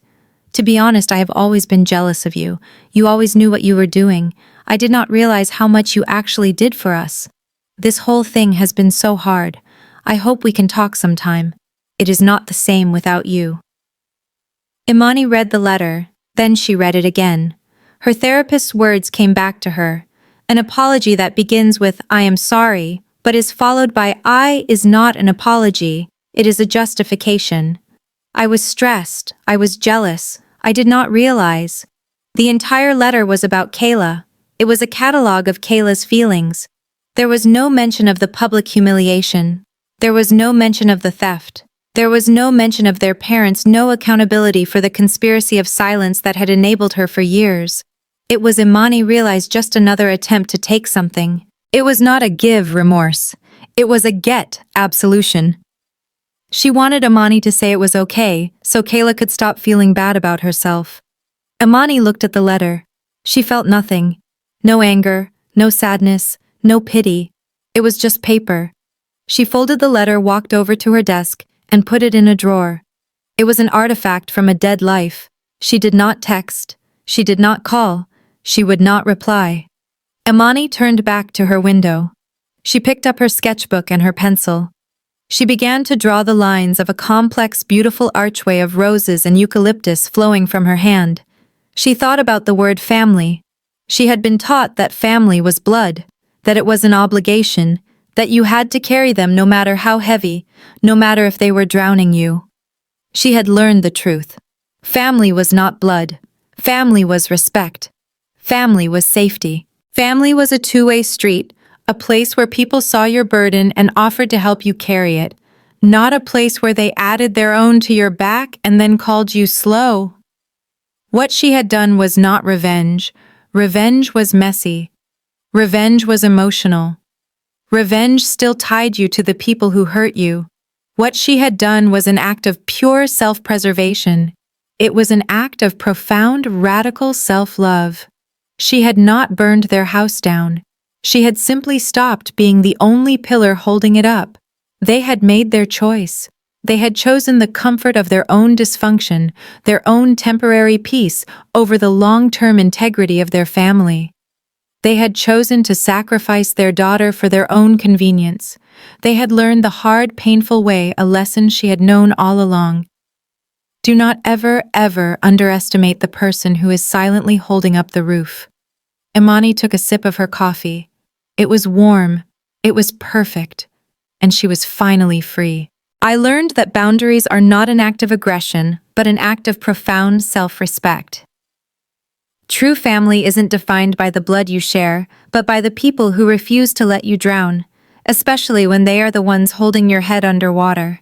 To be honest, I have always been jealous of you. You always knew what you were doing. I did not realize how much you actually did for us. This whole thing has been so hard. I hope we can talk sometime. It is not the same without you. Imani read the letter, then she read it again. Her therapist's words came back to her. An apology that begins with I am sorry, but is followed by I is not an apology, it is a justification. I was stressed, I was jealous, I did not realize. The entire letter was about Kayla. It was a catalog of Kayla's feelings. There was no mention of the public humiliation. There was no mention of the theft. There was no mention of their parents, no accountability for the conspiracy of silence that had enabled her for years. It was Imani realized just another attempt to take something. It was not a give remorse. It was a get absolution. She wanted Imani to say it was okay, so Kayla could stop feeling bad about herself. Imani looked at the letter. She felt nothing. No anger, no sadness, no pity. It was just paper. She folded the letter, walked over to her desk, and put it in a drawer. It was an artifact from a dead life. She did not text. She did not call. She would not reply. Imani turned back to her window. She picked up her sketchbook and her pencil. She began to draw the lines of a complex, beautiful archway of roses and eucalyptus flowing from her hand. She thought about the word family. She had been taught that family was blood, that it was an obligation, that you had to carry them no matter how heavy, no matter if they were drowning you. She had learned the truth. Family was not blood. Family was respect. Family was safety. Family was a two-way street, a place where people saw your burden and offered to help you carry it, not a place where they added their own to your back and then called you slow. What she had done was not revenge. Revenge was messy. Revenge was emotional. Revenge still tied you to the people who hurt you. What she had done was an act of pure self-preservation. It was an act of profound, radical self-love. She had not burned their house down. She had simply stopped being the only pillar holding it up. They had made their choice. They had chosen the comfort of their own dysfunction, their own temporary peace, over the long-term integrity of their family. They had chosen to sacrifice their daughter for their own convenience. They had learned the hard, painful way, a lesson she had known all along. Do not ever, ever underestimate the person who is silently holding up the roof. Imani took a sip of her coffee. It was warm. It was perfect. And she was finally free. I learned that boundaries are not an act of aggression, but an act of profound self-respect. True family isn't defined by the blood you share, but by the people who refuse to let you drown, especially when they are the ones holding your head underwater.